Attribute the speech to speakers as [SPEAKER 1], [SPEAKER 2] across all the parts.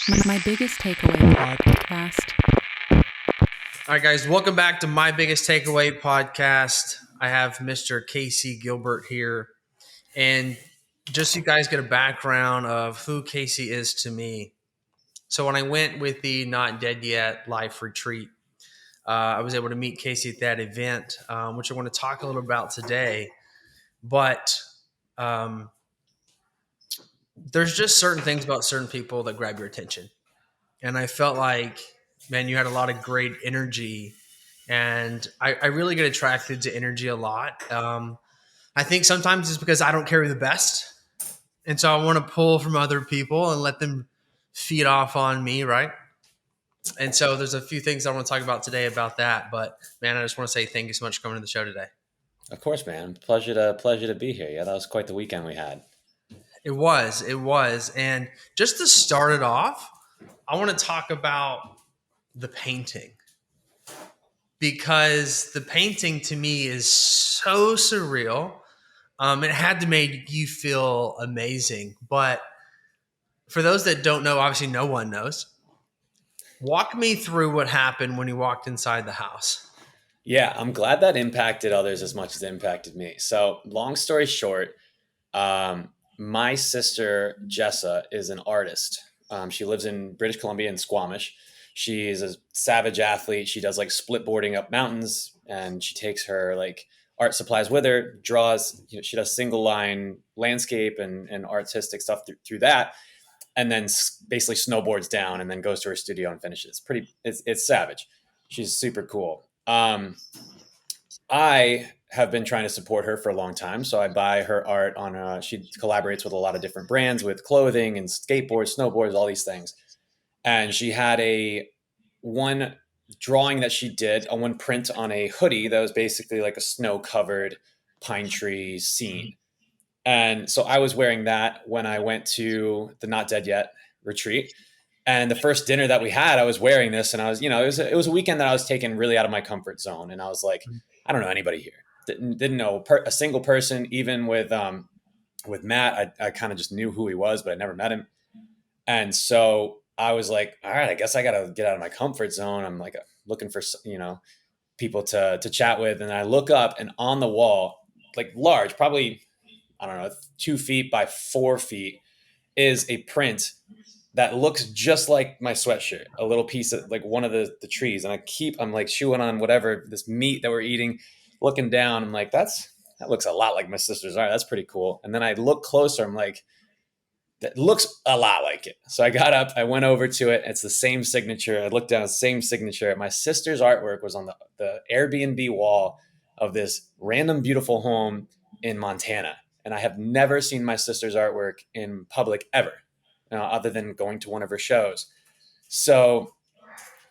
[SPEAKER 1] My biggest takeaway podcast.
[SPEAKER 2] All right, guys, welcome back to My Biggest Takeaway podcast. I have Mr. Casey Gilbert here. And just so you guys get a background of who Casey is to me. So when I went with the Not Dead Yet Life Retreat, I was able to meet Casey at that event, which I want to talk a little about today. But there's just certain things about certain people that grab your attention. And I felt like, man, you had a lot of great energy. And I really get attracted to energy a lot. I think sometimes it's because I don't carry the best. And so I want to pull from other people and let them feed off on me, right? And so there's a few things I want to talk about today about that. But man, I just want to say thank you so much for coming to the show today.
[SPEAKER 3] Of course, man. Pleasure to be here. Yeah, that was quite the weekend we had.
[SPEAKER 2] It was. And just to start it off, I want to talk about the painting. Because the painting to me is so surreal. It had to make you feel amazing. But for those that don't know, obviously no one knows. Walk me through what happened when you walked inside the house.
[SPEAKER 3] Yeah, I'm glad that impacted others as much as it impacted me. So, long story short, my sister Jessa is an artist. She lives in British Columbia in Squamish. She's a savage athlete. She does like split boarding up mountains, and she takes her like art supplies with her, draws, she does single line landscape and artistic stuff through that. And then basically snowboards down and then goes to her studio and finishes. It's savage. She's super cool. I have been trying to support her for a long time. So I buy her art on, she collaborates with a lot of different brands with clothing and skateboards, snowboards, all these things. And she had one drawing that she did, one print on a hoodie that was basically like a snow covered pine tree scene. And so I was wearing that when I went to the Not Dead Yet retreat. And the first dinner that we had, I was wearing this, and I was, it was a weekend that I was taken really out of my comfort zone. And I was like, I don't know anybody here. Didn't know a single person. Even with Matt, I kind of just knew who he was, but I never met him. And so I was like, all right, I guess I got to get out of my comfort zone. I'm like looking for, people to chat with. And I look up, and on the wall, like large, probably, I don't know, 2 feet by 4 feet, is a print that looks just like my sweatshirt, a little piece of like one of the trees. And I'm like chewing on whatever, this meat that we're eating, looking down. I'm like, that looks a lot like my sister's art. That's pretty cool. And then I look closer. I'm like, that looks a lot like it. So I got up, I went over to it. It's the same signature. I looked down, same signature. My sister's artwork was on the Airbnb wall of this random beautiful home in Montana. And I have never seen my sister's artwork in public ever, other than going to one of her shows. So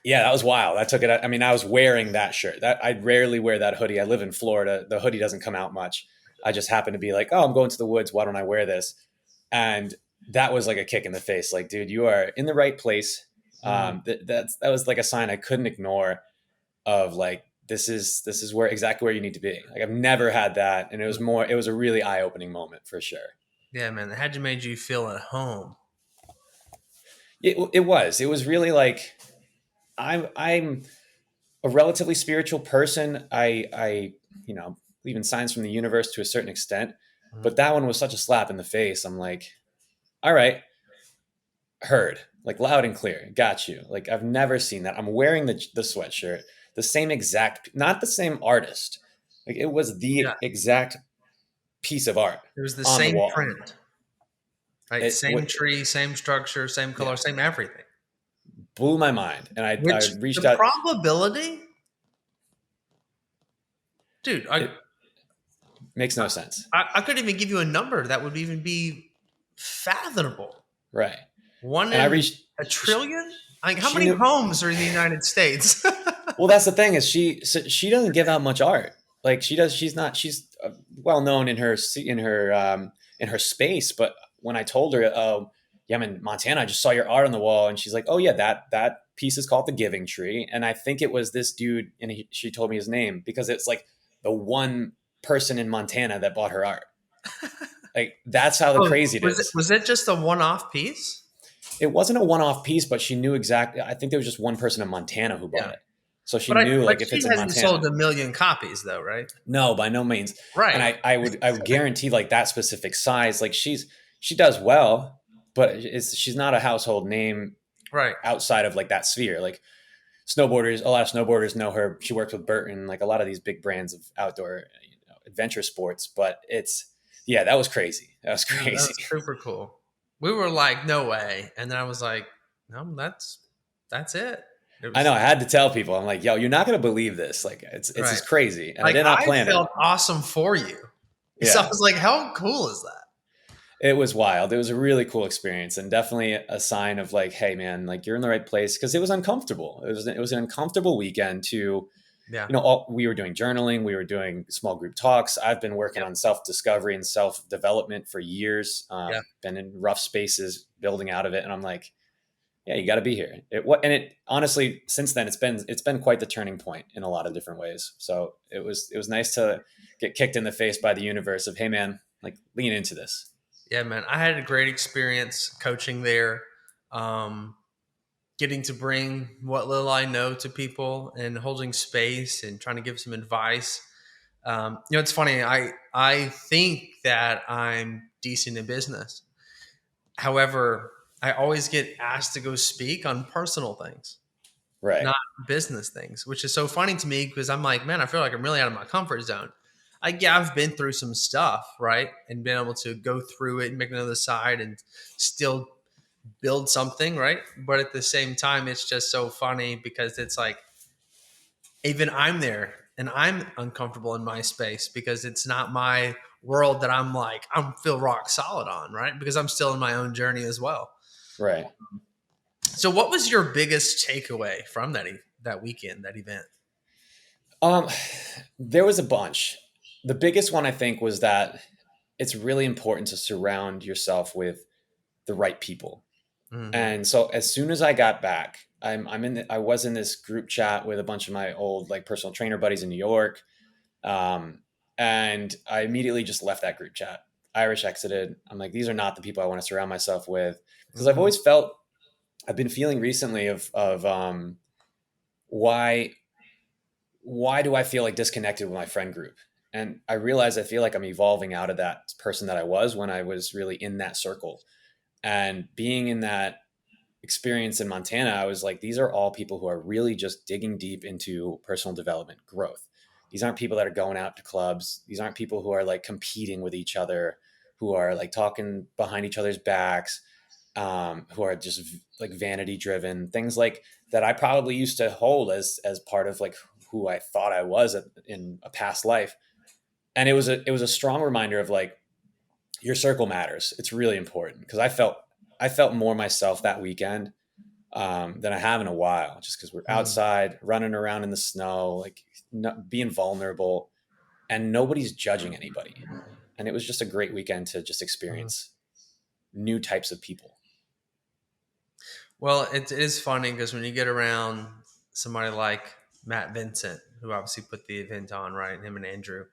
[SPEAKER 3] yeah, that was wild. I took it. I mean, I was wearing that shirt. I rarely wear that hoodie. I live in Florida. The hoodie doesn't come out much. I just happen to be like, oh, I'm going to the woods. Why don't I wear this? And that was like a kick in the face. Like, dude, you are in the right place. That was like a sign I couldn't ignore of like, this is exactly where you need to be. Like, I've never had that. And it was a really eye-opening moment for sure.
[SPEAKER 2] Yeah, man. It had to made you feel at home.
[SPEAKER 3] It was really like, I'm a relatively spiritual person. I believe in signs from the universe to a certain extent, but that one was such a slap in the face. I'm like, all right, heard, like loud and clear. Got you. Like, I've never seen that. I'm wearing the sweatshirt, the same exact, not the same artist. Like, it was the exact piece of art.
[SPEAKER 2] It was the same print. Right? Same tree, same structure, same color, same everything.
[SPEAKER 3] Blew my mind. And I reached out.
[SPEAKER 2] Probability? Dude,
[SPEAKER 3] it makes no sense.
[SPEAKER 2] I couldn't even give you a number that would even be fathomable.
[SPEAKER 3] Right.
[SPEAKER 2] One in a trillion? Like, how many homes are in the United States?
[SPEAKER 3] Well, that's the thing is she doesn't give out much art. Like, she's well known in her space. But when I told her, oh yeah, I'm in Montana, I just saw your art on the wall. And she's like, oh yeah, that piece is called the Giving Tree. And I think it was this dude, and she told me his name because it's like the one person in Montana that bought her art. Like, that's how crazy it is.
[SPEAKER 2] Was it just a one-off piece?
[SPEAKER 3] It wasn't a one-off piece, but she knew exactly. I think there was just one person in Montana who bought
[SPEAKER 2] Yeah.
[SPEAKER 3] it. So she knew
[SPEAKER 2] But
[SPEAKER 3] like if
[SPEAKER 2] she
[SPEAKER 3] it's in
[SPEAKER 2] hasn't sold
[SPEAKER 3] Montana,
[SPEAKER 2] a million copies though, right?
[SPEAKER 3] no, by no means. And
[SPEAKER 2] Right.
[SPEAKER 3] I would guarantee like that specific size, like she does well, but she's not a household name
[SPEAKER 2] Right.
[SPEAKER 3] outside of like that sphere. Like snowboarders, a lot of snowboarders know her. She works with Burton, like a lot of these big brands of outdoor, adventure sports. But yeah, that was crazy. That was
[SPEAKER 2] Yeah, that
[SPEAKER 3] crazy.
[SPEAKER 2] was super cool. We were like, no way. And then I was like, no, that's it. It
[SPEAKER 3] I know.
[SPEAKER 2] was
[SPEAKER 3] I had to tell people. I'm like, yo, you're not gonna believe this. Like, it's
[SPEAKER 2] right.
[SPEAKER 3] just crazy, and I
[SPEAKER 2] Like
[SPEAKER 3] did not
[SPEAKER 2] I
[SPEAKER 3] plan it.
[SPEAKER 2] felt awesome for you. So I
[SPEAKER 3] Yeah,
[SPEAKER 2] was like, how cool is that?
[SPEAKER 3] it was wild. It was a really cool experience, and definitely a sign of like, hey, man, like you're in the right place because it was uncomfortable. It was an uncomfortable weekend to
[SPEAKER 2] Yeah.
[SPEAKER 3] we were doing journaling, we were doing small group talks. I've been working
[SPEAKER 2] Yep.
[SPEAKER 3] on self discovery and self development for years.
[SPEAKER 2] Yeah.
[SPEAKER 3] Been in rough spaces, building out of it, and I'm like, yeah, you got to be here. And it honestly, since then, it's been quite the turning point in a lot of different ways. So it was nice to get kicked in the face by the universe of, hey, man, like lean into this.
[SPEAKER 2] Yeah, man. I had a great experience coaching there. Um, Getting to bring what little I know to people and holding space and trying to give some advice. It's funny. I think that I'm decent in business. However, I always get asked to go speak on personal things,
[SPEAKER 3] Right.
[SPEAKER 2] not business things, which is so funny to me because I'm like, man, I feel like I'm really out of my comfort zone. I've been through some stuff, right, and been able to go through it and make another side and still build something, right? But at the same time, it's just so funny because it's like even I'm there and I'm uncomfortable in my space because it's not my world that I'm feel rock solid on, right? Because I'm still in my own journey as well.
[SPEAKER 3] Right.
[SPEAKER 2] So, what was your biggest takeaway from that weekend, that event?
[SPEAKER 3] Um, there was a bunch. The biggest one I think was that it's really important to surround yourself with the right people.
[SPEAKER 2] Mm-hmm.
[SPEAKER 3] And so as soon as I got back, I was in this group chat with a bunch of my old like personal trainer buddies in New York. Um, and I immediately just left that group chat. Irish exited. I'm like, these are not the people I want to surround myself with. Because
[SPEAKER 2] Mm-hmm.
[SPEAKER 3] I've been feeling recently of why do I feel like disconnected with my friend group? And I realize I feel like I'm evolving out of that person that I was when I was really in that circle. And being in that experience in Montana, I was like, these are all people who are really just digging deep into personal development growth. These aren't people that are going out to clubs. These aren't people who are like competing with each other, who are like talking behind each other's backs, who are just like vanity driven, things like that I probably used to hold as part of like who I thought I was in a past life. And it was a strong reminder of like, your circle matters. It's really important because I felt more myself that weekend than I have in a while, just because we're outside running around in the snow, like being vulnerable, and nobody's judging anybody. And it was just a great weekend to just
[SPEAKER 2] Mm-hmm.
[SPEAKER 3] experience new types of people.
[SPEAKER 2] Well, it is funny because when you get around somebody like Matt Vincent, who obviously put the event on, right? Him and Andrew.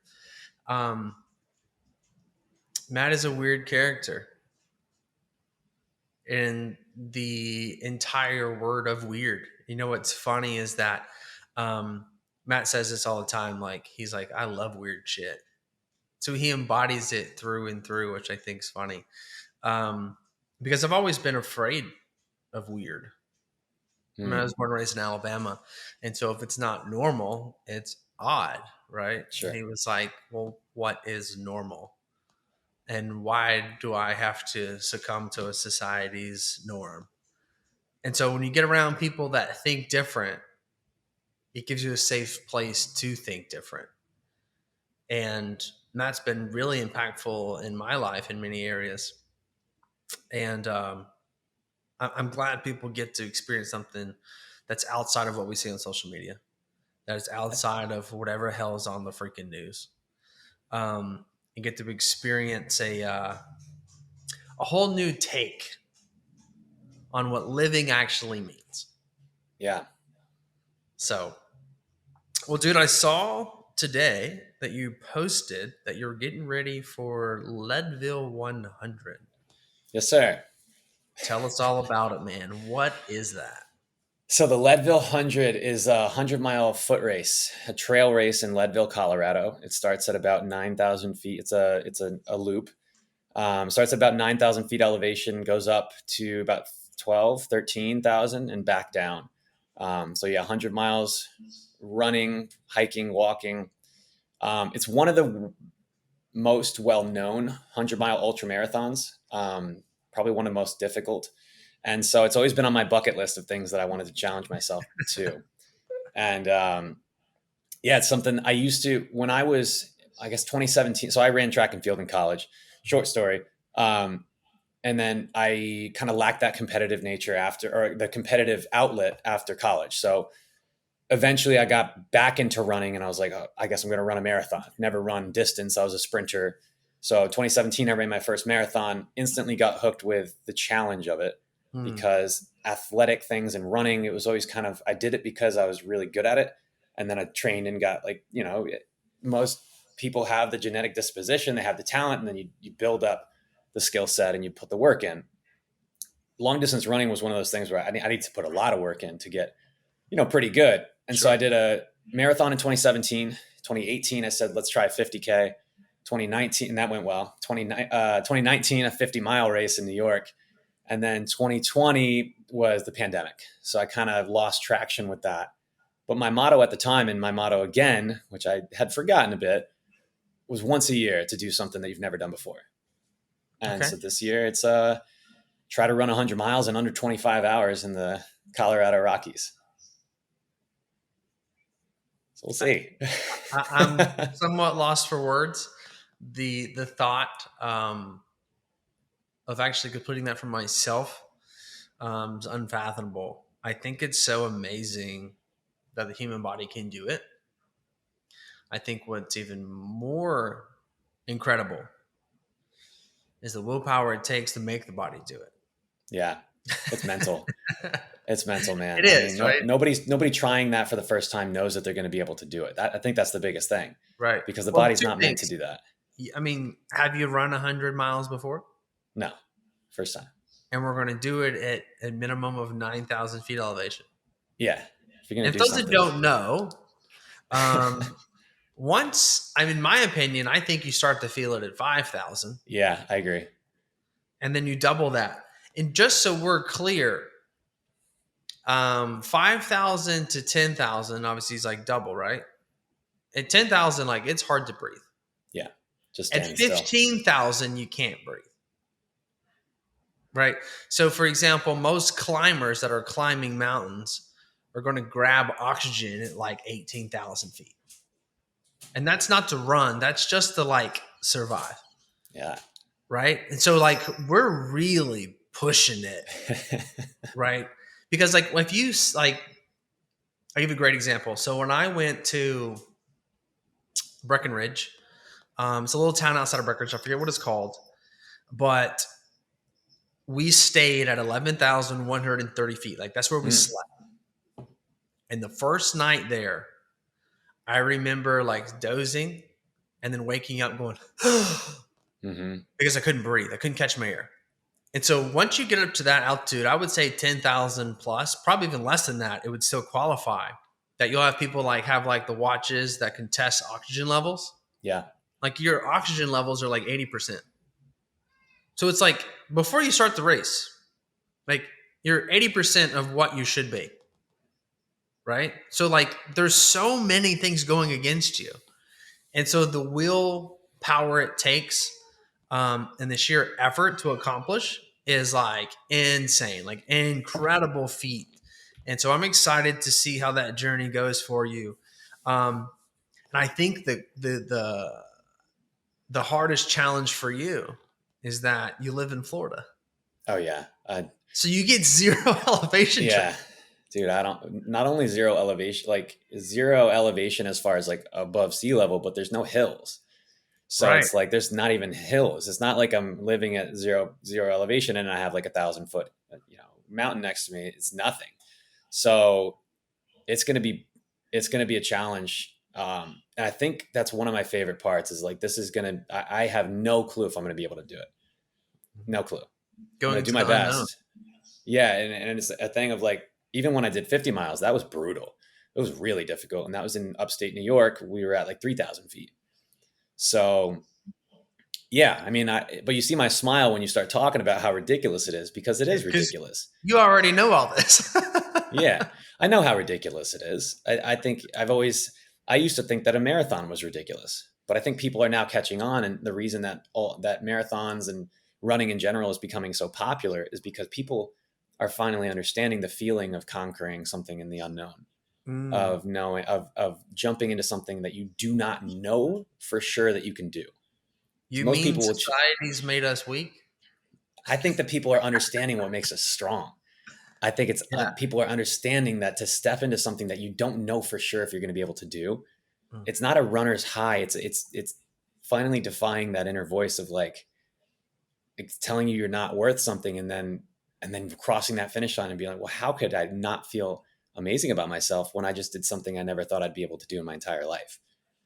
[SPEAKER 2] Um, Matt is a weird character in the entire word of weird. You know what's funny is that um, Matt says this all the time. Like he's like, I love weird shit. So he embodies it through and through, which I think is funny. Um, because I've always been afraid of weird. I mean, I was born and raised in Alabama, and so if it's not normal, it's odd, right? And
[SPEAKER 3] Sure.
[SPEAKER 2] he was like, "Well, what is normal?" And why do I have to succumb to a society's norm? And so when you get around people that think different, it gives you a safe place to think different. And that's been really impactful in my life in many areas. And I'm glad people get to experience something that's outside of what we see on social media, that is outside of whatever hell is on the freaking news. And get to experience a whole new take on what living actually means.
[SPEAKER 3] Yeah.
[SPEAKER 2] So, well, dude, I saw today that you posted that you're getting ready for Leadville 100.
[SPEAKER 3] Yes, sir.
[SPEAKER 2] Tell us all about it, man. What is that?
[SPEAKER 3] So the Leadville 100 is a 100-mile foot race, a trail race in Leadville, Colorado. It starts at about 9,000 feet. It's a loop. Starts at about 9,000 feet elevation, goes up to about 12, 13,000 and back down. So yeah, 100 miles running, hiking, walking. It's one of the most well-known 100-mile ultra marathons, probably one of the most difficult. And so it's always been on my bucket list of things that I wanted to challenge myself to. And yeah, it's something I used to, when I was, I guess, 2017. So I ran track and field in college, short story. And then I kind of lacked that competitive nature or the competitive outlet after college. So eventually I got back into running and I was like, oh, I guess I'm going to run a marathon. Never run distance. I was a sprinter. So 2017, I ran my first marathon, instantly got hooked with the challenge of it. Because athletic things and running, it was always kind of, I did it because I was really good at it. And then I trained and got most people have the genetic disposition, they have the talent, and then you build up the skill set and you put the work in. Long distance running was one of those things where I need to put a lot of work in to get, pretty good. And
[SPEAKER 2] Sure.
[SPEAKER 3] So I did a marathon in 2017, 2018. I said, let's try 50K. 2019, and that went well. 2019, a 50-mile race in New York. And then 2020 was the pandemic. So I kind of lost traction with that. But my motto at the time, and my motto again, which I had forgotten a bit, was once a year to do something that you've never done before. And
[SPEAKER 2] Okay.
[SPEAKER 3] so this year it's try to run 100 miles in under 25 hours in the Colorado Rockies. So we'll see.
[SPEAKER 2] I'm somewhat lost for words. The thought of actually completing that for myself is unfathomable. I think it's so amazing that the human body can do it. I think what's even more incredible is the willpower it takes to make the body do it.
[SPEAKER 3] Yeah, it's mental. It's mental, man.
[SPEAKER 2] It is, right?
[SPEAKER 3] Nobody trying that for the first time knows that they're going to be able to do it. I think that's the biggest thing,
[SPEAKER 2] Right.
[SPEAKER 3] because the
[SPEAKER 2] Well,
[SPEAKER 3] body's
[SPEAKER 2] two
[SPEAKER 3] not meant to
[SPEAKER 2] things.
[SPEAKER 3] do that.
[SPEAKER 2] I mean, have you run 100 miles before?
[SPEAKER 3] No, first time.
[SPEAKER 2] And we're going to do it at a minimum of 9,000 feet elevation.
[SPEAKER 3] Yeah, if you're going
[SPEAKER 2] And
[SPEAKER 3] to
[SPEAKER 2] for
[SPEAKER 3] do
[SPEAKER 2] those that
[SPEAKER 3] something.
[SPEAKER 2] don't know, in my opinion, I think you start to feel it at 5,000.
[SPEAKER 3] Yeah, I agree.
[SPEAKER 2] And then you double that. And just so we're clear, 5,000 to 10,000 obviously is like double, right? At 10,000, like it's hard to breathe.
[SPEAKER 3] Yeah, just
[SPEAKER 2] At
[SPEAKER 3] standing still.
[SPEAKER 2] 15,000, you can't breathe. Right. So, for example, most climbers that are climbing mountains are going to grab oxygen at like 18,000 feet. And that's not to run, that's just to like survive.
[SPEAKER 3] Yeah.
[SPEAKER 2] Right. And so, like, we're really pushing it. Right. Because, like, if you, like, I'll give you a great example. So, when I went to Breckenridge, it's a little town outside of Breckenridge, I forget what it's called, but we stayed at 11,130 feet. Like, that's where we slept. And the first night there, I remember like dozing and then waking up going, because I couldn't breathe. I couldn't catch my air. And so once you get up to that altitude, I would say 10,000 plus, probably even less than that, it would still qualify. That you'll have people like have like the watches that can test oxygen levels.
[SPEAKER 3] Yeah.
[SPEAKER 2] Like your oxygen levels are like 80%. So it's like before you start the race, like you're 80% of what you should be. Right? So like there's so many things going against you. And so the willpower it takes and the sheer effort to accomplish is like insane, like incredible feat. And so I'm excited to see how that journey goes for you. And I think the hardest challenge for you is that you live in Florida.
[SPEAKER 3] Oh yeah.
[SPEAKER 2] So you get zero elevation.
[SPEAKER 3] Yeah. Dude, not only zero elevation as far as like above sea level, but there's no hills. So It's like, there's not even hills. It's not like I'm living at zero elevation and I have like 1,000-foot, mountain next to me. It's nothing. So it's going to be a challenge. And I think that's one of my favorite parts is like, I have no clue if I'm going to be able to do it. No clue. I'm
[SPEAKER 2] Going
[SPEAKER 3] going to do
[SPEAKER 2] into
[SPEAKER 3] my
[SPEAKER 2] the unknown.
[SPEAKER 3] best. Yeah. And it's a thing of like, even when I did 50 miles, that was brutal. It was really difficult. And that was in upstate New York. We were at like 3,000 feet. So yeah, I mean, but you see my smile when you start talking about how ridiculous it is, because it is
[SPEAKER 2] Because
[SPEAKER 3] ridiculous.
[SPEAKER 2] you already know all this.
[SPEAKER 3] Yeah, I know how ridiculous it is. I think I used to think that a marathon was ridiculous, but I think people are now catching on. And the reason that that marathons and running in general is becoming so popular is because people are finally understanding the feeling of conquering something in the unknown,
[SPEAKER 2] Mm.
[SPEAKER 3] of knowing, of jumping into something that you do not know for sure that you can do.
[SPEAKER 2] You
[SPEAKER 3] Most
[SPEAKER 2] mean
[SPEAKER 3] people will,
[SPEAKER 2] society's made us weak?
[SPEAKER 3] I think that people are understanding what makes us strong. I think it's
[SPEAKER 2] Yeah.
[SPEAKER 3] people are understanding that to step into something that you don't know for sure if you're going to be able to do,
[SPEAKER 2] Mm.
[SPEAKER 3] it's not a runner's high. It's finally defying that inner voice of like, it's telling you you're not worth something, and then crossing that finish line and being like, well, how could I not feel amazing about myself when I just did something I never thought I'd be able to do in my entire life?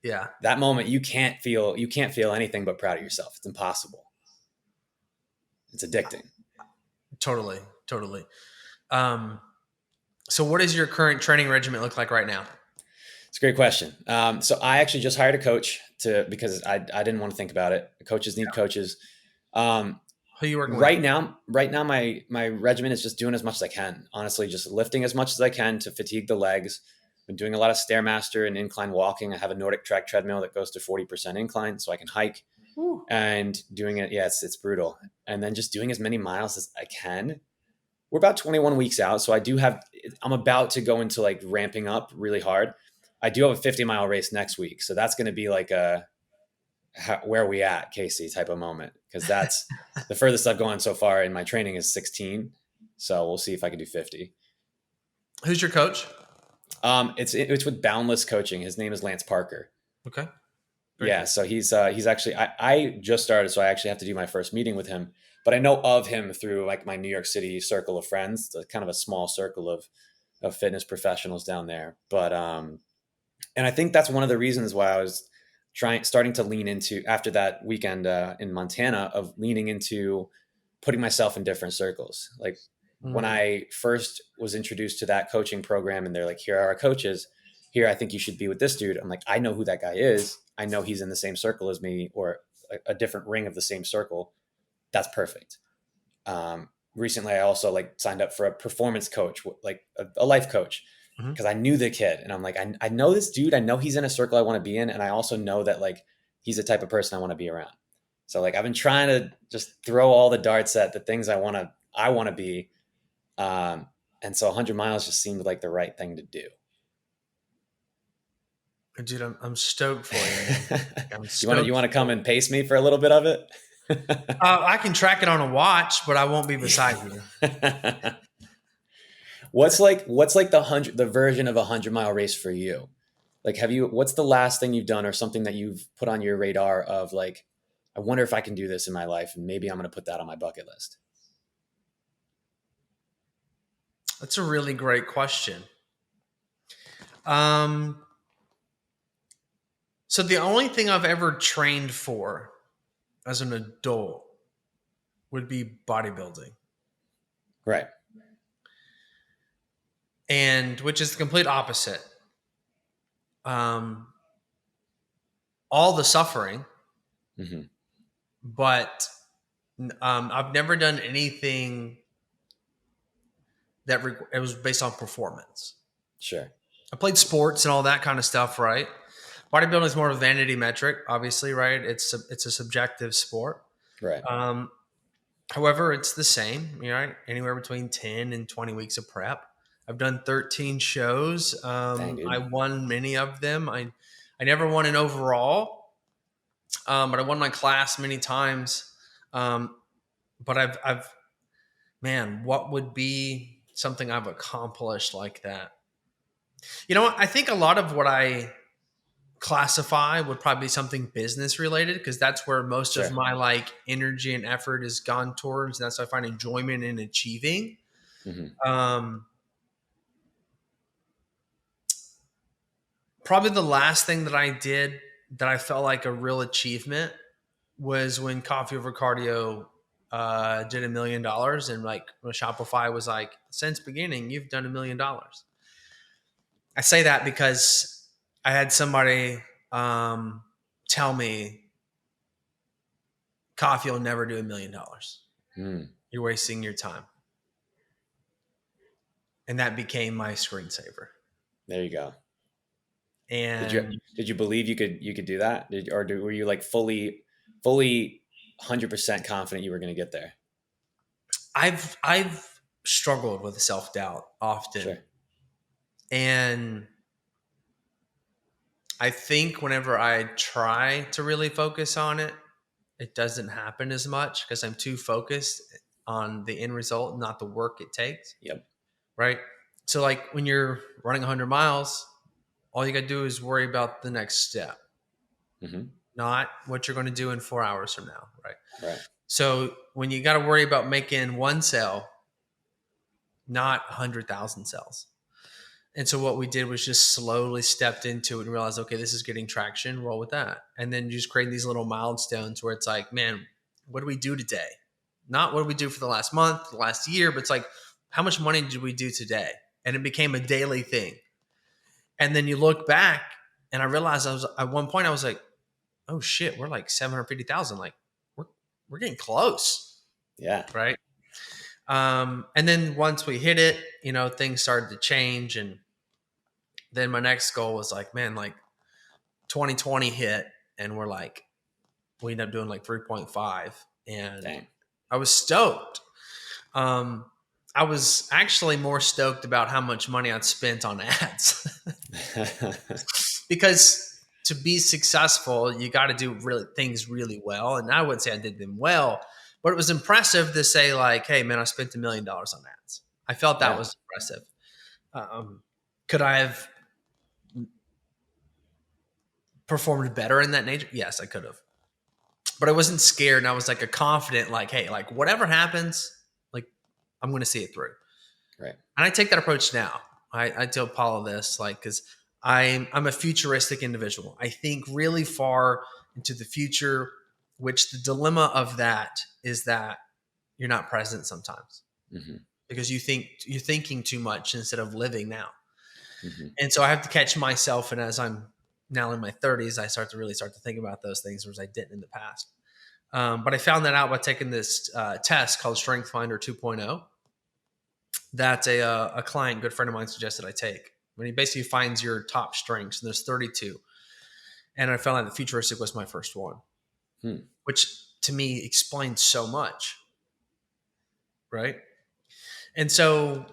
[SPEAKER 2] Yeah.
[SPEAKER 3] That moment, you can't feel anything but proud of yourself. It's impossible. It's addicting.
[SPEAKER 2] Totally. Totally. Um, so what does your current training regimen look like right now?
[SPEAKER 3] It's a great question. So I actually just hired a coach because I didn't want to think about it. Coaches need coaches. Um,
[SPEAKER 2] Who are you working with?
[SPEAKER 3] right now, my regimen is just doing as much as I can. Honestly, just lifting as much as I can to fatigue the legs. Been doing a lot of Stairmaster and incline walking. I have a Nordic track treadmill that goes to 40% incline, so I can hike.
[SPEAKER 2] Whew.
[SPEAKER 3] And doing it, yeah, it's brutal. And then just doing as many miles as I can. We're about 21 weeks out, so I'm about to go into like ramping up really hard. I do have a 50-mile race next week, so that's going to be like where are we at, Casey type of moment, because that's the furthest I've gone so far in my training is 16. So we'll see if I can do 50.
[SPEAKER 2] Who's your coach?
[SPEAKER 3] It's with Boundless Coaching. His name is Lance Parker.
[SPEAKER 2] Okay. Very
[SPEAKER 3] Yeah,
[SPEAKER 2] good.
[SPEAKER 3] so he's actually I just started, so I actually have to do my first meeting with him. But I know of him through like my New York City circle of friends, kind of a small circle of fitness professionals down there. But and I think that's one of the reasons why I was starting to lean into, after that weekend in Montana, of leaning into putting myself in different circles. Like when
[SPEAKER 2] Mm.
[SPEAKER 3] I first was introduced to that coaching program and they're like, here are our coaches. Here, I think you should be with this dude. I'm like, I know who that guy is. I know he's in the same circle as me, or a different ring of the same circle. That's perfect. Recently, I also like signed up for a performance coach, like a life coach,
[SPEAKER 2] Mhm.
[SPEAKER 3] because I knew the kid, and I'm like, I know this dude. I know he's in a circle I want to be in, and I also know that like he's the type of person I want to be around. So like I've been trying to just throw all the darts at the things I want to be, and so 100 miles just seemed like the right thing to do.
[SPEAKER 2] Dude, I'm stoked for you, man. I'm
[SPEAKER 3] you want to
[SPEAKER 2] stoked.
[SPEAKER 3] come and pace me for a little bit of it?
[SPEAKER 2] I can track it on a watch, but I won't be beside you.
[SPEAKER 3] What's like the version of 100-mile race for you? Like, what's the last thing you've done or something that you've put on your radar of like, I wonder if I can do this in my life, and maybe I'm going to put that on my bucket list?
[SPEAKER 2] That's a really great question. So the only thing I've ever trained for as an adult would be bodybuilding,
[SPEAKER 3] Right.
[SPEAKER 2] and which is the complete opposite. All the suffering,
[SPEAKER 3] Mm-hmm.
[SPEAKER 2] but I've never done anything that it was based on performance.
[SPEAKER 3] Sure.
[SPEAKER 2] I played sports and all that kind of stuff, right? Bodybuilding is more of a vanity metric, obviously, right? It's a subjective sport.
[SPEAKER 3] Right.
[SPEAKER 2] However, it's the same, right? Anywhere between 10 and 20 weeks of prep. I've done 13 shows.
[SPEAKER 3] Dang, dude.
[SPEAKER 2] I won many of them. I never won an overall, but I won my class many times. But man, what would be something I've accomplished like that? You know what? I think a lot of what I classify would probably be something business related, because that's where most
[SPEAKER 3] Sure.
[SPEAKER 2] of my like energy and effort has gone towards. And that's what I find enjoyment in achieving.
[SPEAKER 3] Mm-hmm.
[SPEAKER 2] Probably the last thing that I did that I felt like a real achievement was when Coffee Over Cardio did $1 million, and like when Shopify was like, since beginning, you've done $1 million. I say that because I had somebody tell me, Coffee will never do $1 million. You're wasting your time. And that became my screensaver.
[SPEAKER 3] There you go.
[SPEAKER 2] And
[SPEAKER 3] did you believe you could do that? Were you like fully 100% confident you were going to get there?
[SPEAKER 2] I've struggled with self-doubt often.
[SPEAKER 3] Sure.
[SPEAKER 2] And I think whenever I try to really focus on it, it doesn't happen as much because I'm too focused on the end result, not the work it takes.
[SPEAKER 3] Yep.
[SPEAKER 2] Right. So like when you're running 100 miles, all you got to do is worry about the next step, not what you're going to do in 4 hours from now. Right. So when you got to worry about making one sale, not 100,000 sales. And so what we did was just slowly stepped into it and realized, okay, this is getting traction, roll with that. And then just creating these little milestones where it's like, man, what do we do today? Not what do we do for the last month, the last year, but it's like, how much money did we do today? And it became a daily thing. And then you look back and I realized at one point I was like, oh shit, we're like 750,000. Like we're getting close.
[SPEAKER 3] Yeah.
[SPEAKER 2] Right. And then once we hit it, things started to change. And then my next goal was like, man, like 2020 hit and we ended up doing like 3.5. And dang. I was stoked. I was actually more stoked about how much money I'd spent on ads because to be successful, you got to do things really well. And I wouldn't say I did them well, but it was impressive to say like, hey man, I spent $1 million on ads. I felt that was impressive. Could I have performed better in that nature? Yes, I could have, but I wasn't scared. And I was like a confident, like, hey, like whatever happens, like I'm going to see it through.
[SPEAKER 3] Right.
[SPEAKER 2] And I take that approach now. I tell Paula this, like, cause I'm a futuristic individual. I think really far into the future, which the dilemma of that is that you're not present sometimes because you're thinking too much instead of living now. And so I have to catch myself. And as I'm now in my 30s, I start to think about those things, whereas I didn't in the past. But I found that out by taking this test called Strength Finder 2.0. That a client, good friend of mine, suggested I take. When he basically finds your top strengths, and there's 32. And I found out that futuristic was my first one, which to me explains so much. Right. And so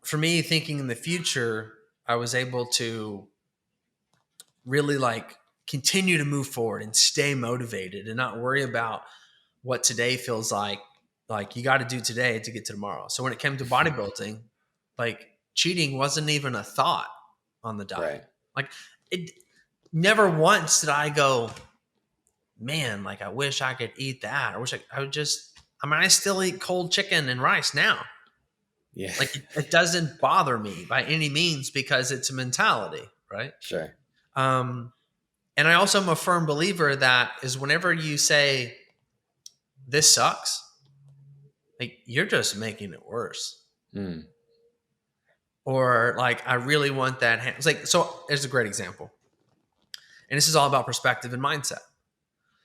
[SPEAKER 2] for me, thinking in the future, I was able to really like continue to move forward and stay motivated and not worry about what today feels like you got to do today to get to tomorrow. So when it came to bodybuilding, like cheating wasn't even a thought on the diet. Right. Like it never once did I go, man, like I wish I could eat that. I still eat cold chicken and rice now. Yeah. Like it doesn't bother me by any means because it's a mentality. Right.
[SPEAKER 3] Sure.
[SPEAKER 2] And I also am a firm believer that is whenever you say this sucks, like you're just making it worse. Or like, I really want that. It's like, so there's a great example. And this is all about perspective and mindset.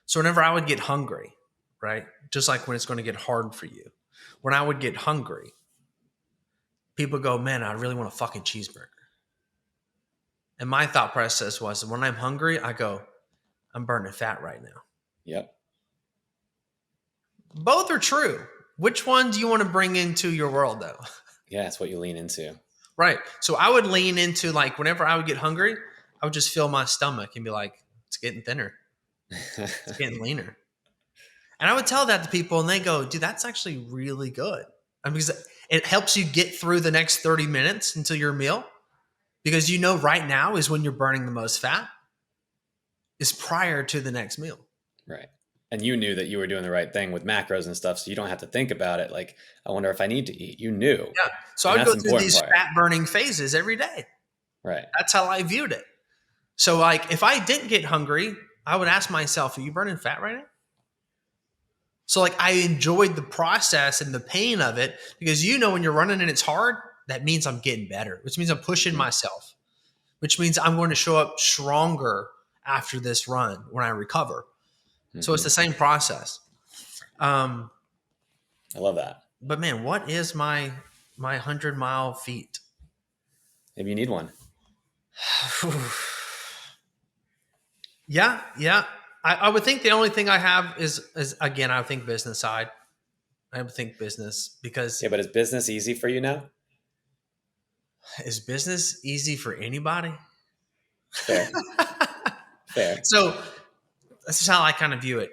[SPEAKER 2] So whenever I would get hungry, right? Just like when it's going to get hard for you, when I would get hungry, people go, man, I really want a fucking cheeseburger. And my thought process was when I'm hungry, I go, I'm burning fat right now.
[SPEAKER 3] Yep.
[SPEAKER 2] Both are true. Which one do you want to bring into your world though?
[SPEAKER 3] Yeah, it's what you lean into.
[SPEAKER 2] Right. So I would lean into like, whenever I would get hungry, I would just feel my stomach and be like, it's getting thinner. It's getting leaner. And I would tell that to people and they go, dude, that's actually really good. Because it helps you get through the next 30 minutes until your meal. Because right now is when you're burning the most fat is prior to the next meal.
[SPEAKER 3] Right. And you knew that you were doing the right thing with macros and stuff. So you don't have to think about it. Like, I wonder if I need to eat. You knew.
[SPEAKER 2] Yeah. So I would go through these fat burning phases every day.
[SPEAKER 3] Right.
[SPEAKER 2] That's how I viewed it. So like, if I didn't get hungry, I would ask myself, are you burning fat right now? So like I enjoyed the process and the pain of it because when you're running and it's hard, that means I'm getting better, which means I'm pushing myself, which means I'm going to show up stronger after this run when I recover. So it's the same process.
[SPEAKER 3] I love that.
[SPEAKER 2] But man, what is my 100-mile feat?
[SPEAKER 3] Maybe you need one.
[SPEAKER 2] Yeah. I would think the only thing I have is again, I would think business side. I would think business because
[SPEAKER 3] Yeah, but is business easy for you now?
[SPEAKER 2] is business easy for anybody?
[SPEAKER 3] Fair. Fair.
[SPEAKER 2] So this is how I kind of view it.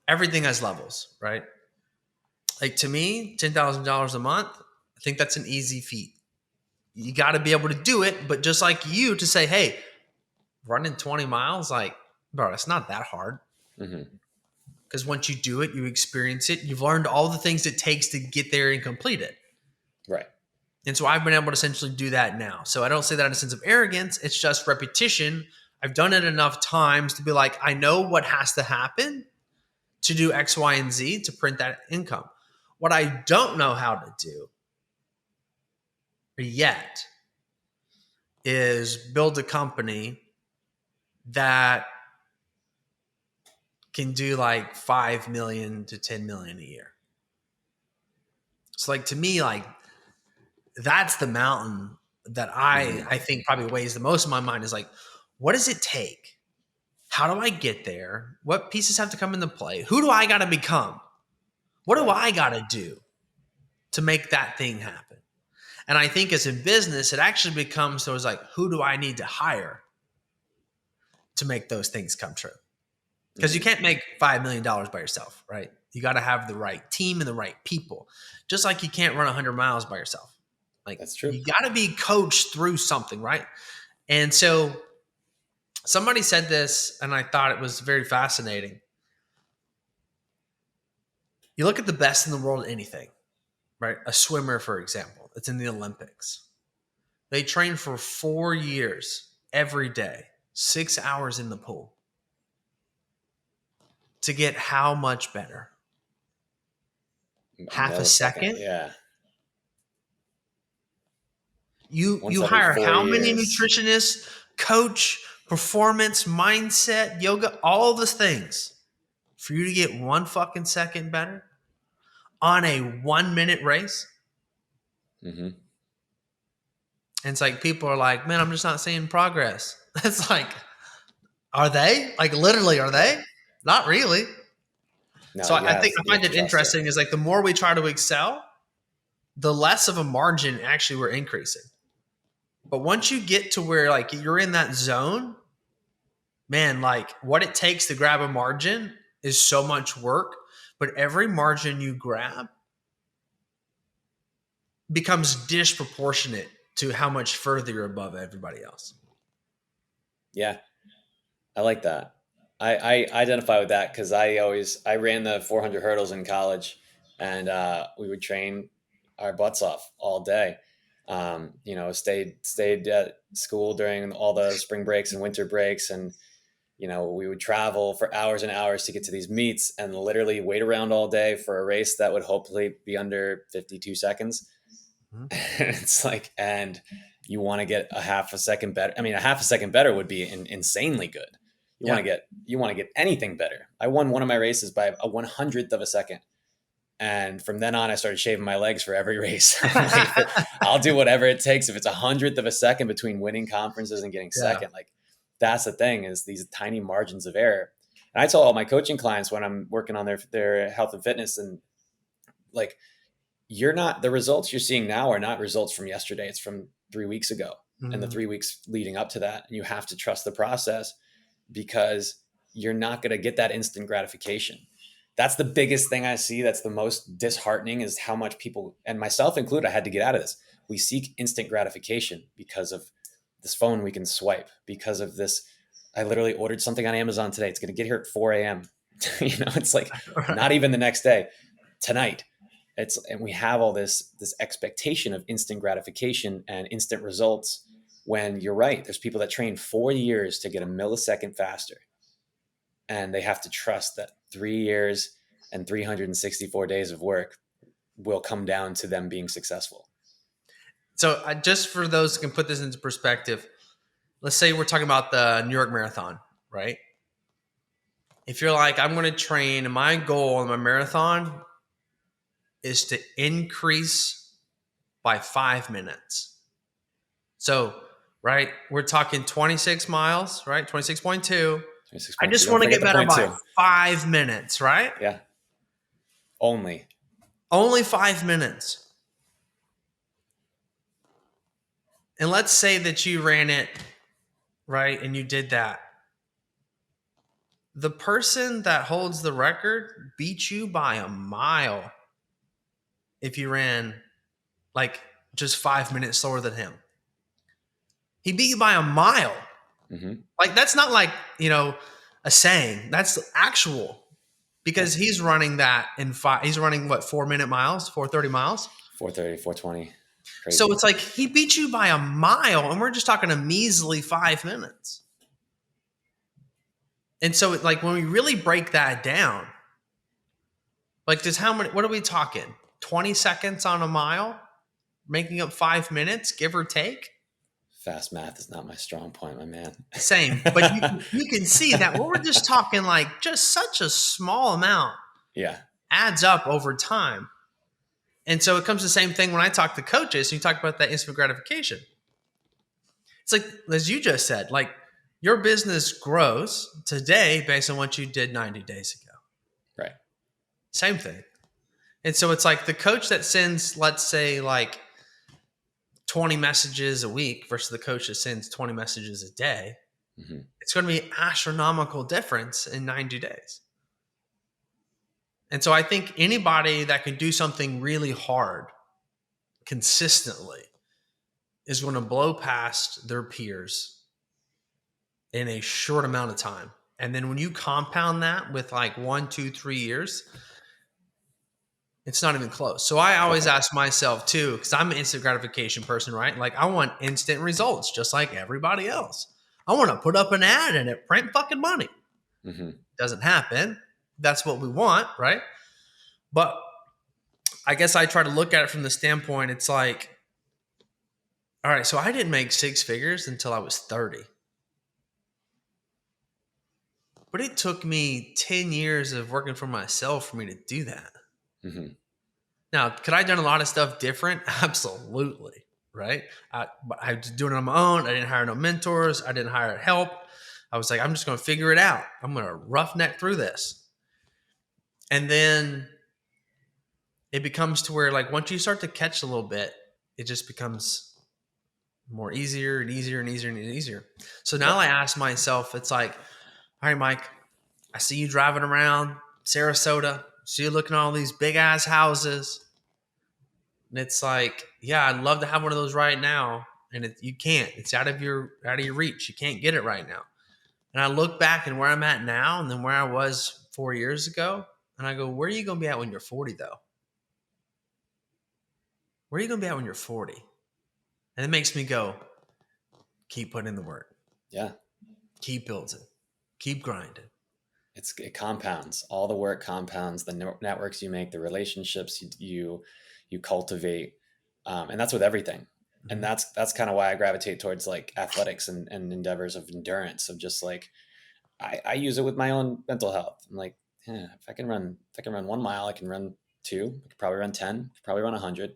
[SPEAKER 2] Everything has levels, right? Like to me, $10,000 a month, I think that's an easy feat. You got to be able to do it, but just like you to say, hey, running 20 miles, like, bro, it's not that hard. Because once you do it, you experience it. You've learned all the things it takes to get there and complete it.
[SPEAKER 3] Right.
[SPEAKER 2] And so I've been able to essentially do that now. So I don't say that in a sense of arrogance. It's just repetition. I've done it enough times to be like, I know what has to happen to do X, Y, and Z to print that income. What I don't know how to do yet is build a company that can do like 5 million to 10 million a year. So like to me, like that's the mountain that I think probably weighs the most in my mind is like, what does it take? How do I get there? What pieces have to come into play? Who do I got to become? What do I got to do to make that thing happen? And I think as in business, it actually becomes so it's like, who do I need to hire to make those things come true? Because you can't make $5 million by yourself, right? You got to have the right team and the right people. Just like you can't run 100 miles by yourself. Like
[SPEAKER 3] that's true.
[SPEAKER 2] You got to be coached through something, right? And so somebody said this, and I thought it was very fascinating. You look at the best in the world at anything, right? A swimmer, for example, it's in the Olympics. They train for 4 years every day, 6 hours in the pool to get how much better? Half a second?
[SPEAKER 3] Yeah.
[SPEAKER 2] You hire how many nutritionists, coach, performance, mindset, yoga, all the things for you to get 1 fucking second better on a 1-minute race? And it's like people are like, man, I'm just not seeing progress. It's like, are they? Like literally, are they? Not really. No, so I find it interesting is like the more we try to excel, the less of a margin actually we're increasing. But once you get to where like you're in that zone, man, like what it takes to grab a margin is so much work. But every margin you grab becomes disproportionate to how much further you're above everybody else.
[SPEAKER 3] Yeah, I like that. I identify with that because I ran the 400 hurdles in college, and we would train our butts off all day. Stayed at school during all the spring breaks and winter breaks, and we would travel for hours and hours to get to these meets, and literally wait around all day for a race that would hopefully be under 52 seconds. It's like, and you want to get a half a second better. I mean, a half a second better would be insanely good. You want to get anything better. I won one of my races by a 100th of a second. And from then on, I started shaving my legs for every race. I'll do whatever it takes. If it's 100th of a second between winning conferences and getting second, like that's the thing is these tiny margins of error. And I tell all my coaching clients when I'm working on their health and fitness and like, the results you're seeing now are not results from yesterday. It's from 3 weeks ago and the 3 weeks leading up to that. And you have to trust the process because you're not going to get that instant gratification. That's the biggest thing I see. That's the most disheartening is how much people, and myself included, I had to get out of this. We seek instant gratification because of this phone we can swipe, because of this. I literally ordered something on Amazon today. It's going to get here at 4 a.m. It's like not even the next day, tonight. And we have all this expectation of instant gratification and instant results when you're right. There's people that train 4 years to get a millisecond faster. and they have to trust that 3 years and 364 days of work will come down to them being successful.
[SPEAKER 2] So just for those who can put this into perspective, let's say we're talking about the New York Marathon, right? If you're like, I'm going to train, and my goal in my marathon is to increase by 5 minutes. So, right, we're talking 26 miles, right? 26.2. I just want to get better by 5 minutes, right?
[SPEAKER 3] Yeah. Only
[SPEAKER 2] 5 minutes. And let's say that you ran it, right, and you did that. The person that holds the record beat you by a mile if you ran like just 5 minutes slower than him. He beat you by a mile.
[SPEAKER 3] Mm-hmm.
[SPEAKER 2] Like, that's not like, a saying. That's actual. Because he's running that he's running what, 4 minute miles, 430 miles?
[SPEAKER 3] 430, 420. Crazy.
[SPEAKER 2] So it's like he beat you by a mile, and we're just talking a measly 5 minutes. And so like when we really break that down, like what are we talking? 20 seconds on a mile, making up 5 minutes, give or take?
[SPEAKER 3] Fast math is not my strong point, my man.
[SPEAKER 2] Same. But you can see that what we're just talking, like, just such a small amount.
[SPEAKER 3] Yeah.
[SPEAKER 2] Adds up over time. And so it comes the same thing when I talk to coaches. You talk about that instant gratification. It's like, as you just said, like, your business grows today based on what you did 90 days ago.
[SPEAKER 3] Right.
[SPEAKER 2] Same thing. And so it's like the coach that sends, let's say, like 20 messages a week versus the coach that sends 20 messages a day. Mm-hmm. It's going to be an astronomical difference in 90 days. And so I think anybody that can do something really hard consistently is going to blow past their peers in a short amount of time. And then when you compound that with like 1, 2, 3 years, it's not even close. So I always ask myself too, because I'm an instant gratification person, right? Like, I want instant results just like everybody else. I want to put up an ad and it print fucking money. Mm-hmm. Doesn't happen. That's what we want, right? But I guess I try to look at it from the standpoint, it's like, all right, so I didn't make 6 figures until I was 30. But it took me 10 years of working for myself for me to do that. Mm-hmm. Now, could I have done a lot of stuff different? Absolutely, right? I was doing it on my own. I didn't hire no mentors. I didn't hire help. I was like, I'm just going to figure it out. I'm going to roughneck through this. And then it becomes to where, like, once you start to catch a little bit, it just becomes more easier and easier and easier and easier. So now I ask myself, it's like, all right, Mike, I see you driving around Sarasota. See you looking at all these big ass houses. And it's like, yeah, I'd love to have one of those right now. And you can't. It's out of your reach. You can't get it right now. And I look back and where I'm at now and then where I was 4 years ago. And I go, where are you going to be at when you're 40 though? Where are you going to be at when you're 40? And it makes me go, keep putting in the work.
[SPEAKER 3] Yeah.
[SPEAKER 2] Keep building. Keep grinding.
[SPEAKER 3] It compounds. All the work compounds. The networks you make, the relationships you cultivate, and that's with everything. Mm-hmm. And that's kind of why I gravitate towards like athletics and endeavors of endurance. Of just like, I use it with my own mental health. I'm like, if I can run 1 mile, I can run 2. I could probably run 10. Probably run 100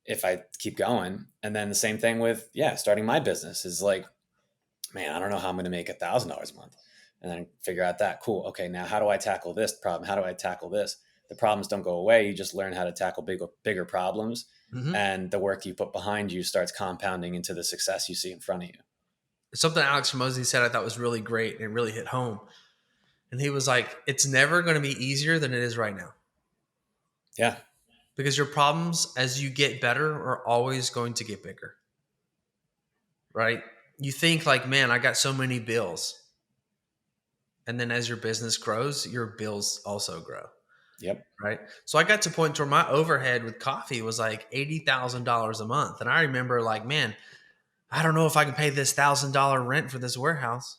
[SPEAKER 3] if I keep going. And then the same thing with starting my business is like, man, I don't know how I'm going to make $1,000 a month. And then figure out that, cool, okay, now how do I tackle this problem? How do I tackle this? The problems don't go away. You just learn how to tackle bigger problems. Mm-hmm. And the work you put behind you starts compounding into the success you see in front of you.
[SPEAKER 2] Something Alex Hormozi said I thought was really great and it really hit home. And he was like, it's never going to be easier than it is right now.
[SPEAKER 3] Yeah.
[SPEAKER 2] Because your problems, as you get better, are always going to get bigger. Right? You think like, man, I got so many bills. And then as your business grows, your bills also grow.
[SPEAKER 3] Yep.
[SPEAKER 2] Right. So I got to a point where my overhead with coffee was like $80,000 a month. And I remember like, man, I don't know if I can pay this $1,000 rent for this warehouse.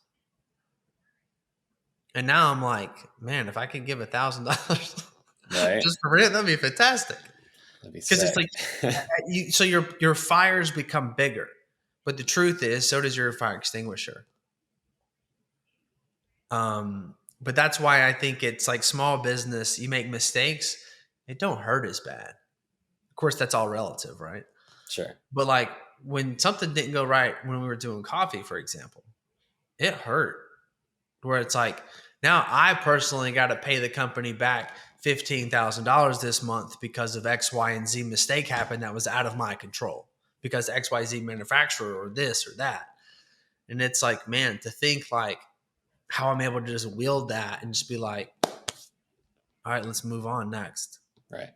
[SPEAKER 2] And now I'm like, man, if I could give $1,000
[SPEAKER 3] Right.
[SPEAKER 2] just for rent, that'd be fantastic.
[SPEAKER 3] That'd be
[SPEAKER 2] Because it's
[SPEAKER 3] sick.
[SPEAKER 2] like, so your fires become bigger, but the truth is, so does your fire extinguisher. But that's why I think it's like small business. You make mistakes, it don't hurt as bad. Of course, that's all relative, right?
[SPEAKER 3] Sure.
[SPEAKER 2] But like when something didn't go right when we were doing coffee, for example, it hurt. Where it's like, now I personally got to pay the company back $15,000 this month because of X, Y, and Z mistake happened that was out of my control because XYZ manufacturer or this or that. And it's like, man, to think like how I'm able to just wield that and just be like, all right, let's move on next.
[SPEAKER 3] Right.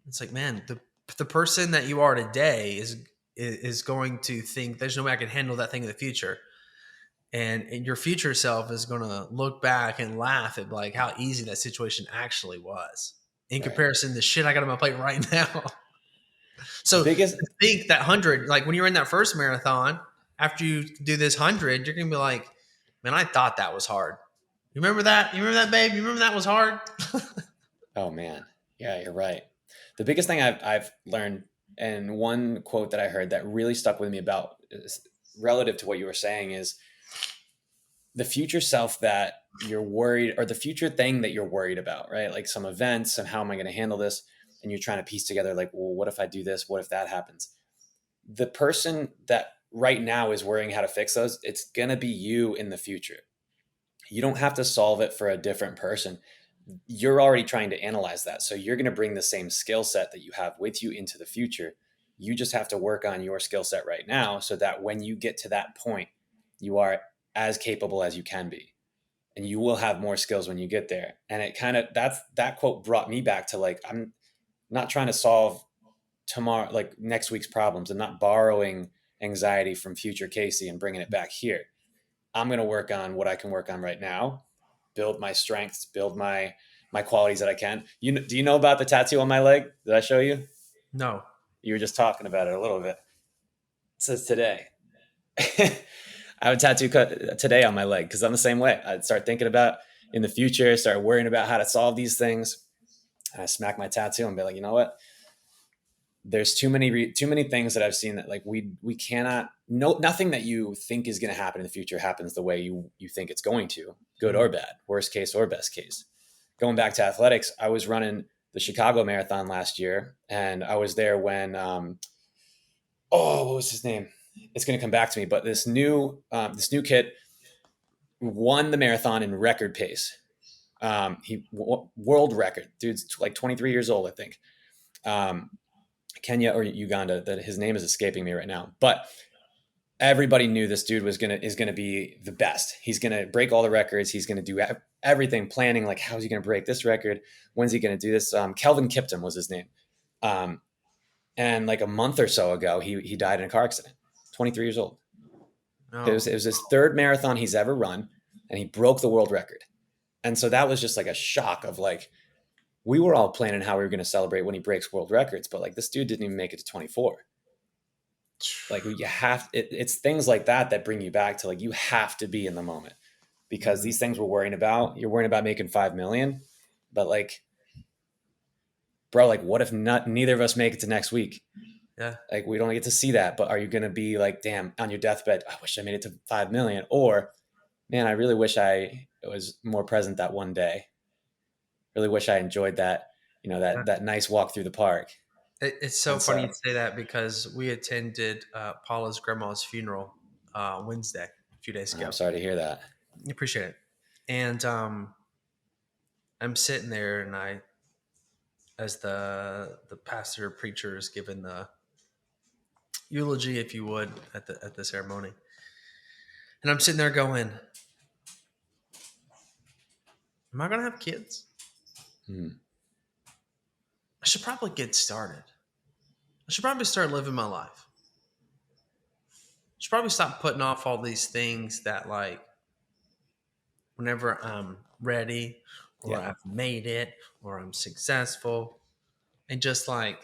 [SPEAKER 2] It's like, man, the person that you are today is going to think there's no way I can handle that thing in the future. And your future self is going to look back and laugh at like how easy that situation actually was in comparison to shit I got on my plate right now. So
[SPEAKER 3] biggest,
[SPEAKER 2] to think that 100, like when you're in that first marathon, after you do this 100, you're going to be like, man, I thought that was hard. You remember that? You remember that, babe? You remember that was hard?
[SPEAKER 3] oh man. Yeah, you're right. The biggest thing I've learned, and one quote that I heard that really stuck with me about relative to what you were saying is the future self that you're worried, or the future thing that you're worried about, right? Like some events and how am I going to handle this? And you're trying to piece together like, well, what if I do this? What if that happens? The person that right now is worrying how to fix those, it's going to be you in the future. You don't have to solve it for a different person. You're already trying to analyze that. So you're going to bring the same skill set that you have with you into the future. You just have to work on your skill set right now so that when you get to that point, you are as capable as you can be. And you will have more skills when you get there. And it kind of, that quote brought me back to like, I'm not trying to solve tomorrow, like next week's problems. I'm not borrowing anxiety from future Casey and bringing it back here. I'm going to work on what I can work on right now, build my strengths, build my qualities that I can. Do you know about the tattoo on my leg? Did I show you?
[SPEAKER 2] No.
[SPEAKER 3] You were just talking about it a little bit. It says today. I have a tattoo cut today on my leg because I'm the same way. I'd start thinking about in the future, start worrying about how to solve these things. And I smack my tattoo and be like, you know what? There's too many things that I've seen that like we cannot, nothing that you think is going to happen in the future happens the way you think it's going to, good or bad, worst case or best case. Going back to athletics, I was running the Chicago Marathon last year, and I was there when what was his name? It's going to come back to me, but this new kid won the marathon in record pace. World record, dude's like 23 years old, I think. Kenya or Uganda, that his name is escaping me right now, but everybody knew this dude is gonna be the best. He's gonna break all the records. He's gonna do everything, planning like how's he gonna break this record? When's he gonna do this? Kelvin Kipton was his name, and like a month or so ago, he died in a car accident. 23 years old.
[SPEAKER 2] No.
[SPEAKER 3] It was his third marathon he's ever run, and he broke the world record. And so that was just like a shock of like, we were all planning how we were going to celebrate when he breaks world records, but like this dude didn't even make it to 24. Like you have, it's things like that bring you back to like, you have to be in the moment because these things you're worrying about making 5 million, but like, bro, like what if neither of us make it to next week?
[SPEAKER 2] Yeah.
[SPEAKER 3] Like we don't get to see that, but are you going to be like, damn, on your deathbed, I wish I made it to 5 million, or man, I really wish I was more present that one day. Really wish I enjoyed that, that nice walk through the park.
[SPEAKER 2] It's so funny you say that because we attended Paula's grandma's funeral Wednesday, a few days ago.
[SPEAKER 3] I'm sorry to hear that.
[SPEAKER 2] I appreciate it. And I'm sitting there, and as the pastor preacher is giving the eulogy, if you would, at the ceremony, and I'm sitting there going, "Am I gonna have kids? I should probably get started. I should probably start living my life. I should probably stop putting off all these things that, like, whenever I'm ready or I've made it or I'm successful, and just like,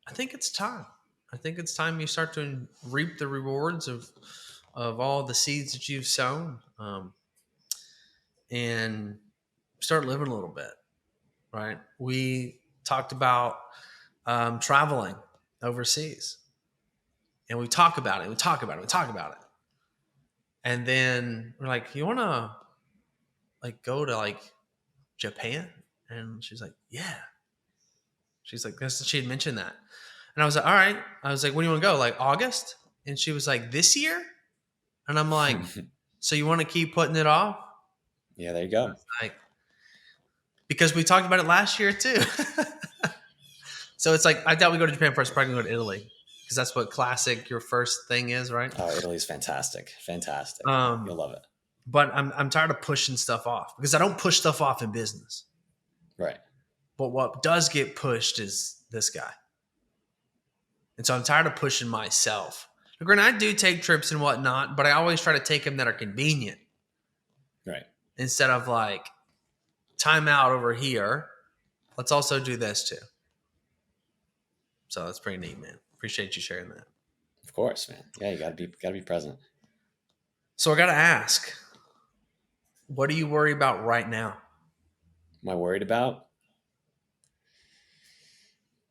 [SPEAKER 2] I think it's time. I think it's time you start to reap the rewards of of all the seeds that you've sown, and start living a little bit. Right? We talked about traveling overseas, and we talk about it. We talk about it. We talk about it, and then we're like, "You want to like go to like Japan?" And she's like, "Yeah." She's like, she had mentioned that. And I was like, all right. I was like, when do you want to go? Like August? And she was like, this year? And I'm like, so you want to keep putting it off?
[SPEAKER 3] Yeah, there you go.
[SPEAKER 2] Like, because we talked about it last year too. So it's like, I doubt we go to Japan first, probably go to Italy. Because that's what classic, your first thing is, right?
[SPEAKER 3] Oh, Italy's fantastic. Fantastic. You'll love it.
[SPEAKER 2] But I'm tired of pushing stuff off because I don't push stuff off in business.
[SPEAKER 3] Right.
[SPEAKER 2] But what does get pushed is this guy. And so I'm tired of pushing myself. Granted, I do take trips and whatnot, but I always try to take them that are convenient.
[SPEAKER 3] Right.
[SPEAKER 2] Instead of like, time out over here. Let's also do this too. So that's pretty neat, man. Appreciate you sharing that.
[SPEAKER 3] Of course, man. Yeah, you gotta be present.
[SPEAKER 2] So I got to ask, what do you worry about right now?
[SPEAKER 3] Am I worried about?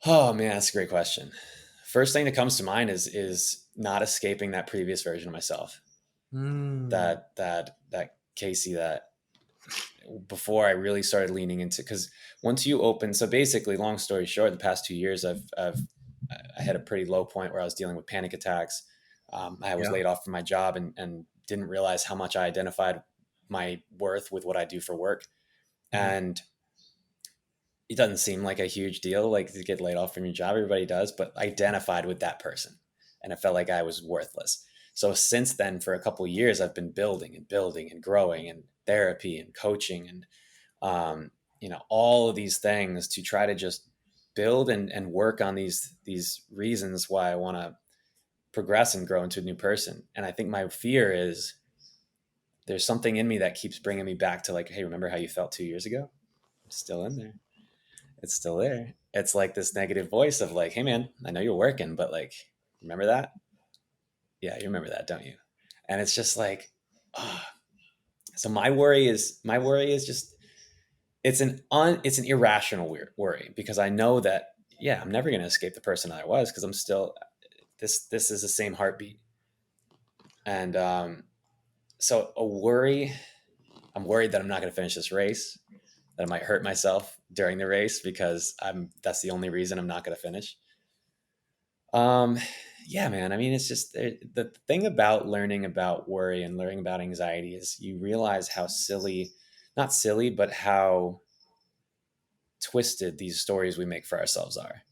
[SPEAKER 3] Oh man, that's a great question. First thing that comes to mind is not escaping that previous version of myself. That Casey that before I really started leaning into, because once you open, so basically, long story short, the past 2 years, I had a pretty low point where I was dealing with panic attacks. I was laid off from my job and didn't realize how much I identified my worth with what I do for work. And it doesn't seem like a huge deal, like to get laid off from your job. Everybody does, but I identified with that person and I felt like I was worthless. So since then, for a couple of years, I've been building and growing and therapy and coaching and, all of these things to try to just build and work on these reasons why I want to progress and grow into a new person. And I think my fear is there's something in me that keeps bringing me back to like, hey, remember how you felt 2 years ago? It's still in there. It's still there. It's like this negative voice of like, hey man, I know you're working, but like, remember that? Yeah, you remember that, don't you? And it's just like, so my worry is just, it's an irrational worry because I know that, yeah, I'm never going to escape the person that I was because I'm still, this is the same heartbeat. And so I'm worried that I'm not going to finish this race, that I might hurt myself during the race because that's the only reason I'm not going to finish. Yeah, man. I mean, it's just the thing about learning about worry and learning about anxiety is you realize how not silly, but how twisted these stories we make for ourselves are.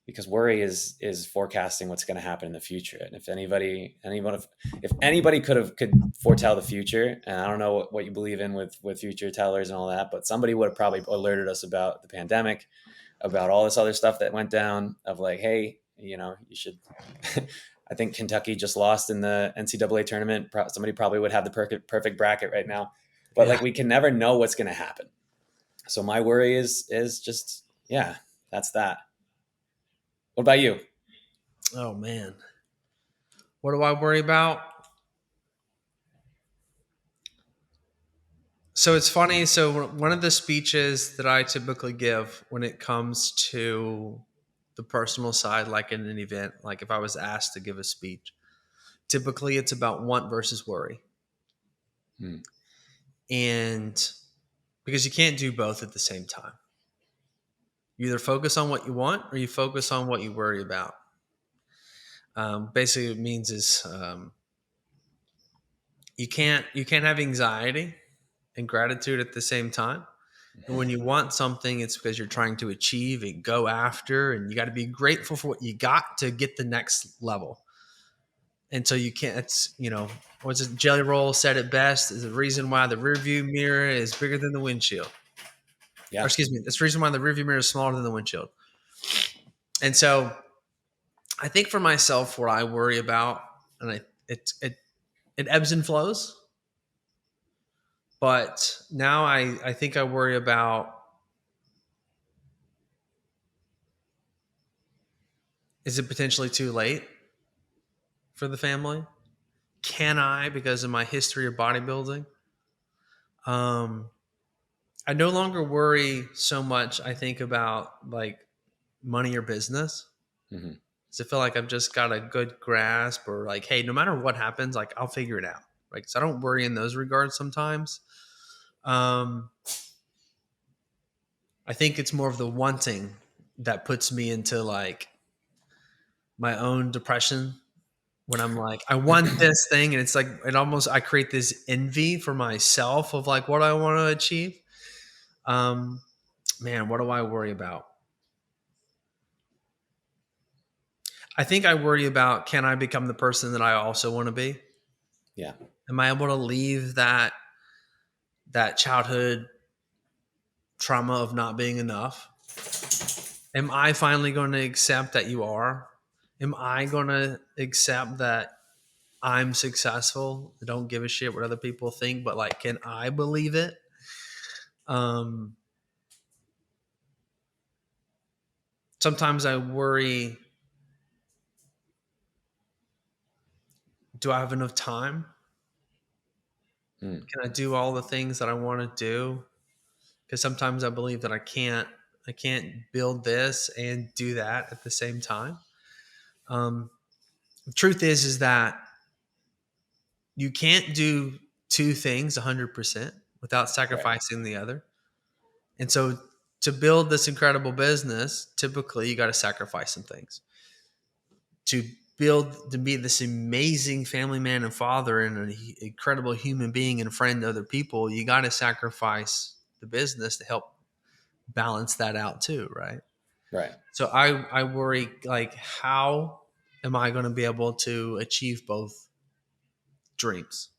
[SPEAKER 3] Because worry is forecasting what's going to happen in the future. And if anybody could foretell the future, and I don't know what you believe in with future tellers and all that, but somebody would have probably alerted us about the pandemic, about all this other stuff that went down of like, hey, you should, I think Kentucky just lost in the NCAA tournament. Somebody probably would have the perfect bracket right now, but like, we can never know what's going to happen. So my worry is just, yeah, that's that. What about you?
[SPEAKER 2] Oh man. What do I worry about? So it's funny. So one of the speeches that I typically give when it comes to the personal side, like in an event, like if I was asked to give a speech, typically it's about want versus worry. And because you can't do both at the same time. You either focus on what you want or you focus on what you worry about. Basically, what it means is you can't have anxiety and gratitude at the same time. And when you want something, it's because you're trying to achieve and go after, and you got to be grateful for what you got to get the next level. And so you can't, it's, what's it? Jelly Roll said it best, is the reason why the rearview mirror is bigger than the windshield.
[SPEAKER 3] Yeah.
[SPEAKER 2] Or excuse me, that's the reason why the rearview mirror is smaller than the windshield. And so I think for myself, what I worry about, and it ebbs and flows. But now I think I worry about, is it potentially too late for the family? can I, because of my history of bodybuilding, I no longer worry so much, I think, about like money or business.
[SPEAKER 3] Mm-hmm.
[SPEAKER 2] So I feel like I've just got a good grasp, or like, hey, no matter what happens, like I'll figure it out. Right. So I don't worry in those regards sometimes. I think it's more of the wanting that puts me into like my own depression when I'm like, I want this thing. And it's like, I create this envy for myself of like what I want to achieve. Um, Man, what do I worry about? I think I worry about, can I become the person that I also want to be?
[SPEAKER 3] Yeah.
[SPEAKER 2] Am I able to leave that childhood trauma of not being enough? Am I finally going to accept that you are? Am I going to accept that I'm successful? I don't give a shit what other people think, but like, can I believe it? Sometimes I worry, do I have enough time?
[SPEAKER 3] Mm.
[SPEAKER 2] Can I do all the things that I want to do? Because sometimes I believe that I can't build this and do that at the same time. The truth is that you can't do two things 100% without sacrificing the other. And so to build this incredible business, typically you got to sacrifice some things. To be this amazing family man and father and an incredible human being and friend to other people, you got to sacrifice the business to help balance that out too, right?
[SPEAKER 3] Right.
[SPEAKER 2] So I worry, like, how am I going to be able to achieve both dreams?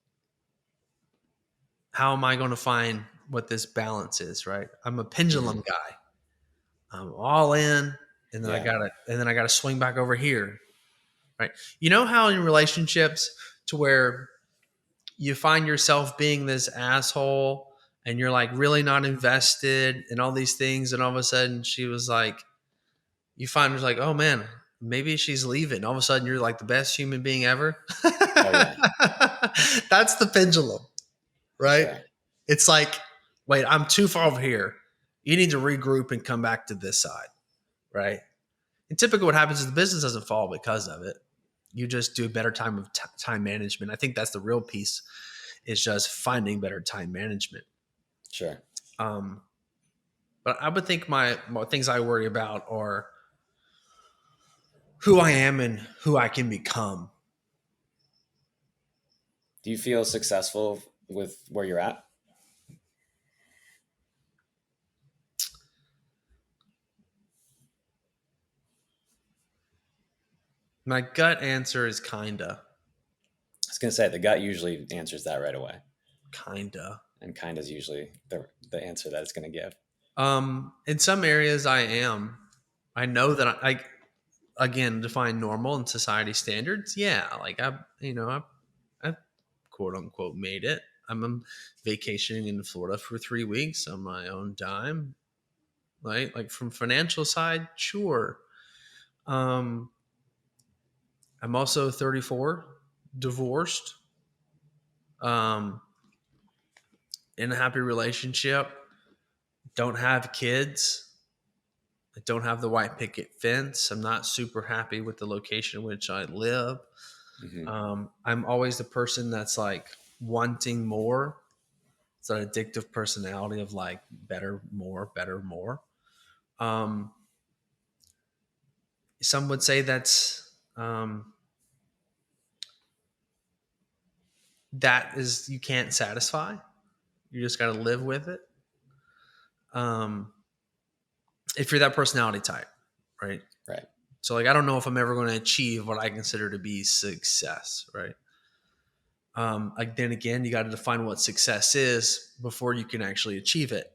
[SPEAKER 2] How am I going to find what this balance is, right? I'm a pendulum guy. I'm all in, and then I gotta swing back over here, right? You know how in relationships to where you find yourself being this asshole and you're like really not invested in all these things, and all of a sudden she was like, you find her like, oh man, maybe she's leaving. All of a sudden you're like the best human being ever.
[SPEAKER 3] Oh, yeah.
[SPEAKER 2] That's the pendulum, right?
[SPEAKER 3] Sure.
[SPEAKER 2] It's like, wait, I'm too far over here. You need to regroup and come back to this side, right? And typically what happens is the business doesn't fall because of it. You just do better time management. I think that's the real piece, is just finding better time management.
[SPEAKER 3] Sure.
[SPEAKER 2] But I would think my things I worry about are who I am and who I can become.
[SPEAKER 3] Do you feel successful with where you're at?
[SPEAKER 2] My gut answer is kinda.
[SPEAKER 3] I was going to say the gut usually answers that right away.
[SPEAKER 2] Kinda.
[SPEAKER 3] And kind is usually the answer that it's going to give.
[SPEAKER 2] In some areas I am. I know that I again, define normal and society standards. Yeah, like I quote unquote made it. I'm vacationing in Florida for 3 weeks on my own dime, right? Like from financial side, sure. I'm also 34, divorced, in a happy relationship, don't have kids. I don't have the white picket fence. I'm not super happy with the location in which I live.
[SPEAKER 3] Mm-hmm.
[SPEAKER 2] I'm always the person that's like wanting more. It's an addictive personality of like better, more, better, more. Some would say that is, you can't satisfy. You just got to live with it. If you're that personality type, right?
[SPEAKER 3] Right.
[SPEAKER 2] So like, I don't know if I'm ever going to achieve what I consider to be success, right? Like then again, you got to define what success is before you can actually achieve it.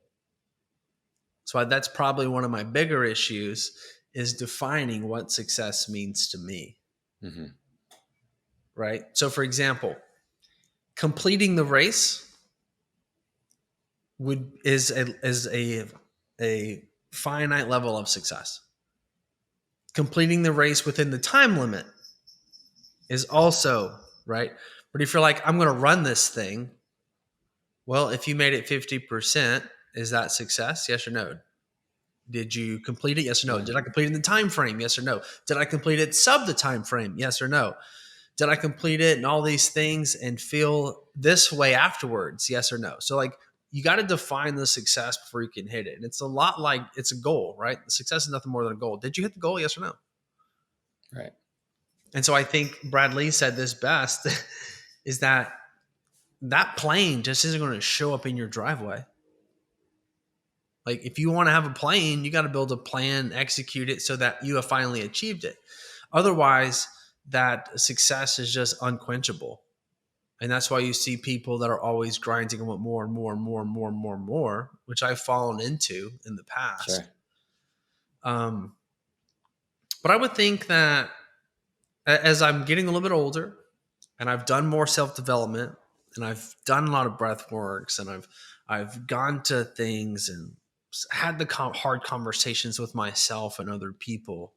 [SPEAKER 2] So that's probably one of my bigger issues, is defining what success means to me.
[SPEAKER 3] Mm-hmm.
[SPEAKER 2] Right. So for example, completing the race is a finite level of success. Completing the race within the time limit is also right. But if you're like, I'm going to run this thing, well, if you made it 50%, is that success? Yes or no? Did you complete it? Yes or no?
[SPEAKER 3] Yeah.
[SPEAKER 2] Did I complete it in the time frame? Yes or no? Did I complete it sub the time frame? Yes or no? Did I complete it and all these things and feel this way afterwards? Yes or no? So like you got to define the success before you can hit it. And it's a lot like it's a goal, right? The success is nothing more than a goal. Did you hit the goal? Yes or no?
[SPEAKER 3] Right.
[SPEAKER 2] And so I think Brad Lee said this best is that plane just isn't going to show up in your driveway. Like if you want to have a plane, you got to build a plan, execute it so that you have finally achieved it. Otherwise, that success is just unquenchable. And that's why you see people that are always grinding and want more and more and more and more and more and more, which I've fallen into in the past.
[SPEAKER 3] Sure.
[SPEAKER 2] But I would think that as I'm getting a little bit older and I've done more self-development and I've done a lot of breath works and I've gone to things and had the hard conversations with myself and other people.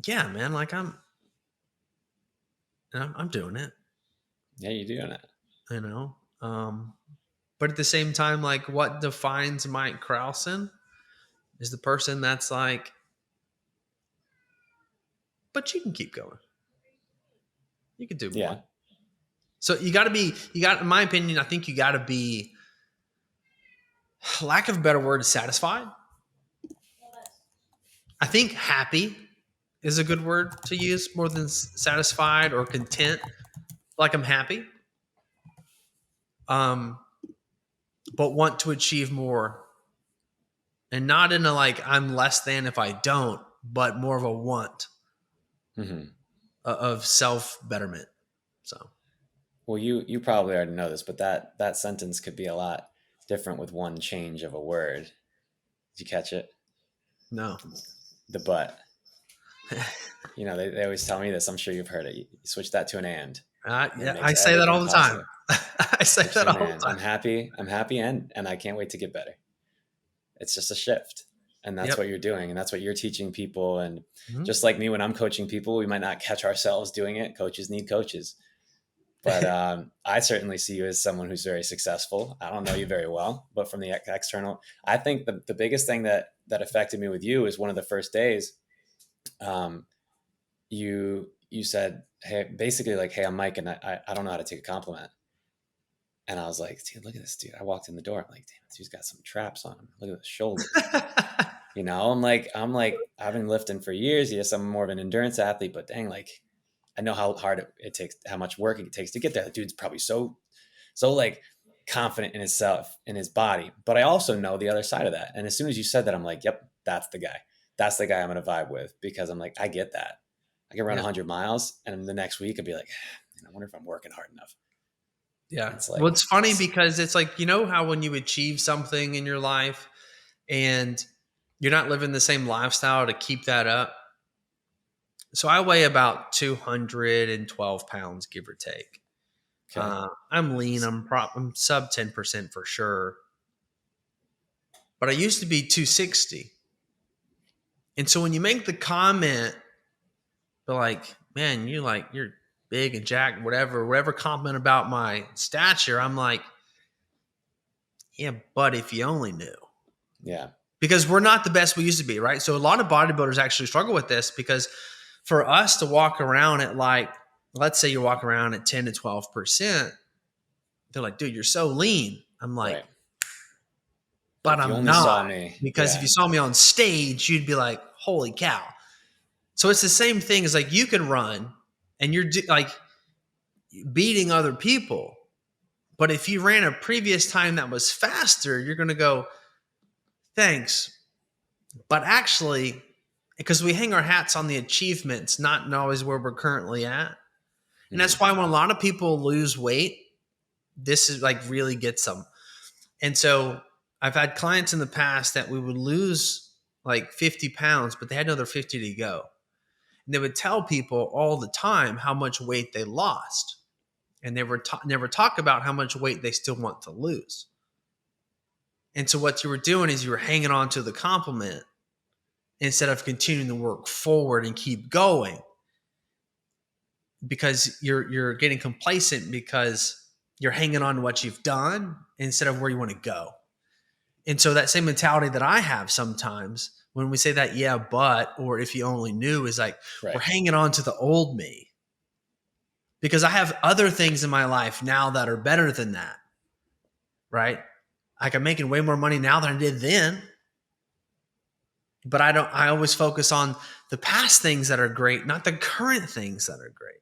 [SPEAKER 2] Yeah, man, like I'm doing it.
[SPEAKER 3] Yeah, you're doing it.
[SPEAKER 2] You know? But at the same time, like what defines Mike Krausen is the person that's like, but you can keep going. You can do more.
[SPEAKER 3] Yeah.
[SPEAKER 2] So in my opinion, I think you got to be, lack of a better word, satisfied. I think happy is a good word to use more than satisfied or content. Like I'm happy. But want to achieve more. And not in a like, I'm less than if I don't, but more of a want of self-betterment. So.
[SPEAKER 3] Well, you probably already know this, but that sentence could be a lot different with one change of a word. Did you catch it?
[SPEAKER 2] No.
[SPEAKER 3] The but. You know, they always tell me this. I'm sure you've heard it. You switch that to an and.
[SPEAKER 2] Yeah, I say that all the time. I say that all the time.
[SPEAKER 3] I'm happy, and I can't wait to get better. It's just a shift. And that's what you're doing. And that's what you're teaching people. And just like me, when I'm coaching people, we might not catch ourselves doing it. Coaches need coaches. But I certainly see you as someone who's very successful. I don't know you very well, but from the external, I think the biggest thing that affected me with you is one of the first days. You said, hey, basically like, hey, I'm Mike, and I don't know how to take a compliment. And I was like, dude, look at this dude. I walked in the door. I'm like, damn, this dude's got some traps on him. Look at the shoulders. You know, I'm like, I've been lifting for years. Yes, I'm more of an endurance athlete, but dang, like, I know how hard it takes, how much work it takes to get there. The dude's probably so like confident in himself, in his body. But I also know the other side of that. And as soon as you said that, I'm like, yep, that's the guy. That's the guy I'm going to vibe with, because I'm like, I get that. I can run 100 miles, and the next week I'd be like, I wonder if I'm working hard enough.
[SPEAKER 2] Yeah.
[SPEAKER 3] It's like,
[SPEAKER 2] well, it's funny because it's like, you know how when you achieve something in your life and you're not living the same lifestyle to keep that up. So I weigh about 212 pounds, give or take. Okay. I'm lean. I'm sub 10% for sure. But I used to be 260. And so when you make the comment, but like, man, you're big and jacked, whatever compliment about my stature, I'm like, yeah, but if you only knew.
[SPEAKER 3] Yeah. Because
[SPEAKER 2] we're not the best we used to be, right? So a lot of bodybuilders actually struggle with this, because for us to walk around at like, let's say you're walking around at 10 to 12%, they're like, dude, you're so lean. I'm like, right. But I'm not. Because if you saw me on stage, you'd be like, holy cow. So it's the same thing as like you can run and you're like beating other people. But if you ran a previous time that was faster, you're going to go, thanks. But actually, because we hang our hats on the achievements, not always where we're currently at. And that's why when a lot of people lose weight, this is like really gets them. And so I've had clients in the past that we would lose like 50 pounds, but they had another 50 to go. And they would tell people all the time how much weight they lost. And they were never talk about how much weight they still want to lose. And so what you were doing is you were hanging on to the compliment instead of continuing to work forward and keep going. because you're getting complacent because you're hanging on to what you've done instead of where you want to go. And so that same mentality that I have sometimes when we say that, yeah, but, or if you only knew, is like,
[SPEAKER 3] Right.
[SPEAKER 2] we're hanging on to the old me because I have other things in my life now that are better than that. Right. Like I'm making way more money now than I did then. But I always focus on the past things that are great, not the current things that are great.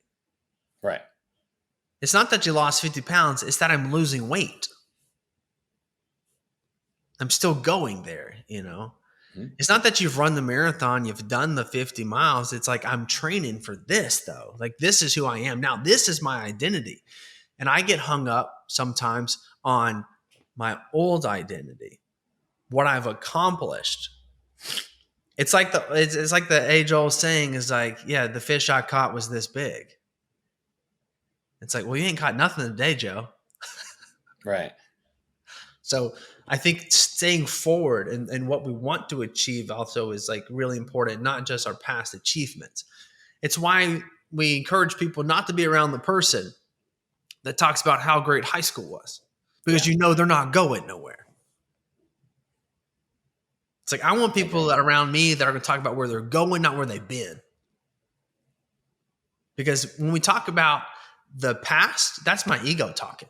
[SPEAKER 3] Right.
[SPEAKER 2] It's not that you lost 50 pounds. It's that I'm losing weight. I'm still going there, you know.
[SPEAKER 3] Mm-hmm.
[SPEAKER 2] It's not that you've run the marathon, you've done the 50 miles. It's like I'm training for this, though. Like this is who I am. Now, this is my identity. And I get hung up sometimes on my old identity, what I've accomplished. It's like the age-old saying is like, yeah, the fish I caught was this big. It's like, well, you ain't caught nothing today, Joe.
[SPEAKER 3] Right.
[SPEAKER 2] So I think staying forward and what we want to achieve also is like really important, not just our past achievements. It's why we encourage people not to be around the person that talks about how great high school was, because you know they're not going nowhere. It's like I want people that around me that are going to talk about where they're going, not where they've been. Because when we talk about the past, that's my ego talking.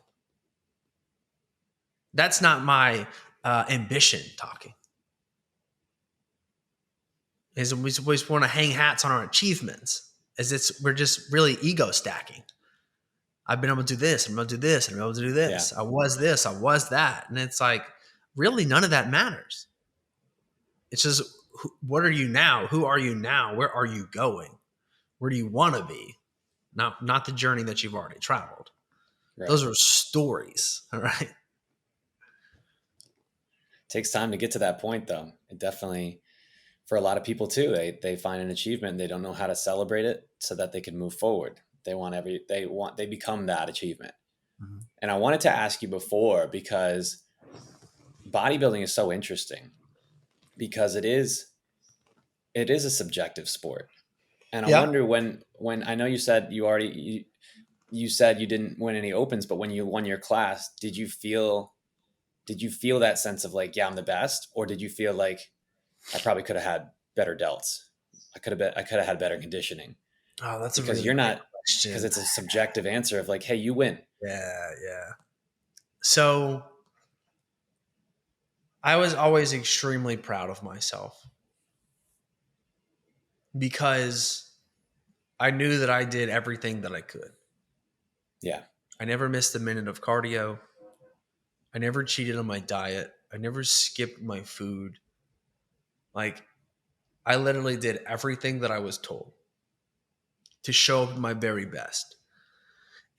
[SPEAKER 2] That's not my ambition talking. Is we always want to hang hats on our achievements, as we're just really ego stacking. I've been able to do this, I'm able to do this, and I'm able to do this. Yeah. I was this, I was that. And it's like, really none of that matters. It's just, what are you now? Who are you now? Where are you going? Where do you want to be? Not the journey that you've already traveled. Right. Those are stories, all right? It
[SPEAKER 3] takes time to get to that point, though. It definitely, for a lot of people too, they find an achievement and they don't know how to celebrate it so that they can move forward. They become that achievement. Mm-hmm. And I wanted to ask you before, because bodybuilding is so interesting, because it is a subjective sport. And I wonder when I know you said you said you didn't win any opens, but when you won your class, did you feel that sense of like, yeah, I'm the best? Or did you feel like I probably could have had better delts? I could have had better conditioning.
[SPEAKER 2] Oh, that's
[SPEAKER 3] because
[SPEAKER 2] really
[SPEAKER 3] you're not, because it's a subjective answer of like, hey, you win.
[SPEAKER 2] Yeah. So I was always extremely proud of myself because I knew that I did everything that I could.
[SPEAKER 3] Yeah.
[SPEAKER 2] I never missed a minute of cardio. I never cheated on my diet. I never skipped my food. Like, I literally did everything that I was told to show up my very best.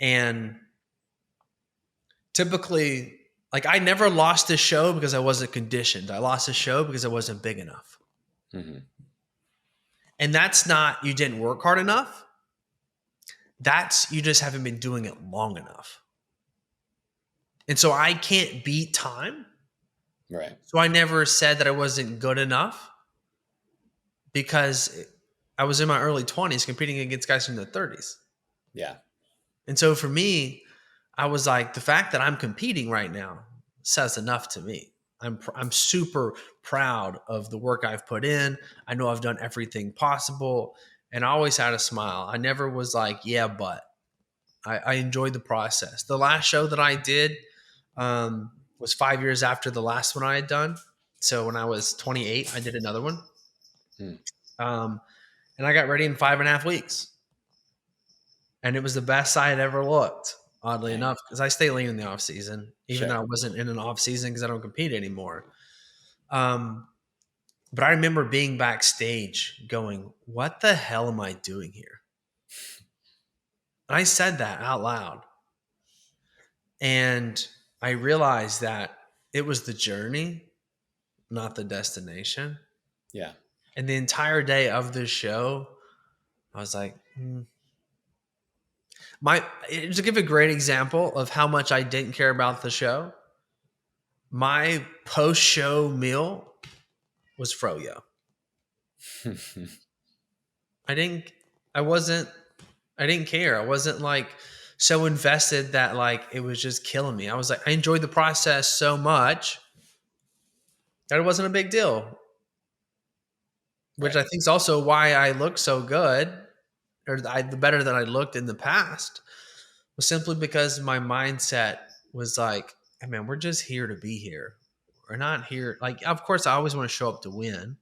[SPEAKER 2] And typically, like, I never lost a show because I wasn't conditioned. I lost a show because I wasn't big enough. Mm-hmm. And that's not you didn't work hard enough. That's you just haven't been doing it long enough. And so I can't beat time.
[SPEAKER 3] Right.
[SPEAKER 2] So I never said that I wasn't good enough because I was in my early 20s competing against guys in their 30s.
[SPEAKER 3] Yeah.
[SPEAKER 2] And so for me, I was like, the fact that I'm competing right now says enough to me. I'm super proud of the work I've put in. I know I've done everything possible, and I always had a smile. I never was like, yeah, but I enjoyed the process. The last show that I did was 5 years after the last one I had done. So when I was 28, I did another one. And I got ready in 5.5 weeks. And it was the best I had ever looked, oddly enough, because I stay lean in the off season, even though I wasn't in an off season because I don't compete anymore. But I remember being backstage going, what the hell am I doing here? And I said that out loud. And I realized that it was the journey, not the destination.
[SPEAKER 3] Yeah.
[SPEAKER 2] And the entire day of this show, I was like, to give a great example of how much I didn't care about the show, my post-show meal was froyo. I wasn't I didn't care. I wasn't like so invested that like it was just killing me. I was like, I enjoyed the process so much that it wasn't a big deal, which
[SPEAKER 3] Right.
[SPEAKER 2] I think is also why I look so good, or the better than I looked in the past, was simply because my mindset was like, hey man, we're just here to be here. We're not here. Like, of course, I always want to show up to win.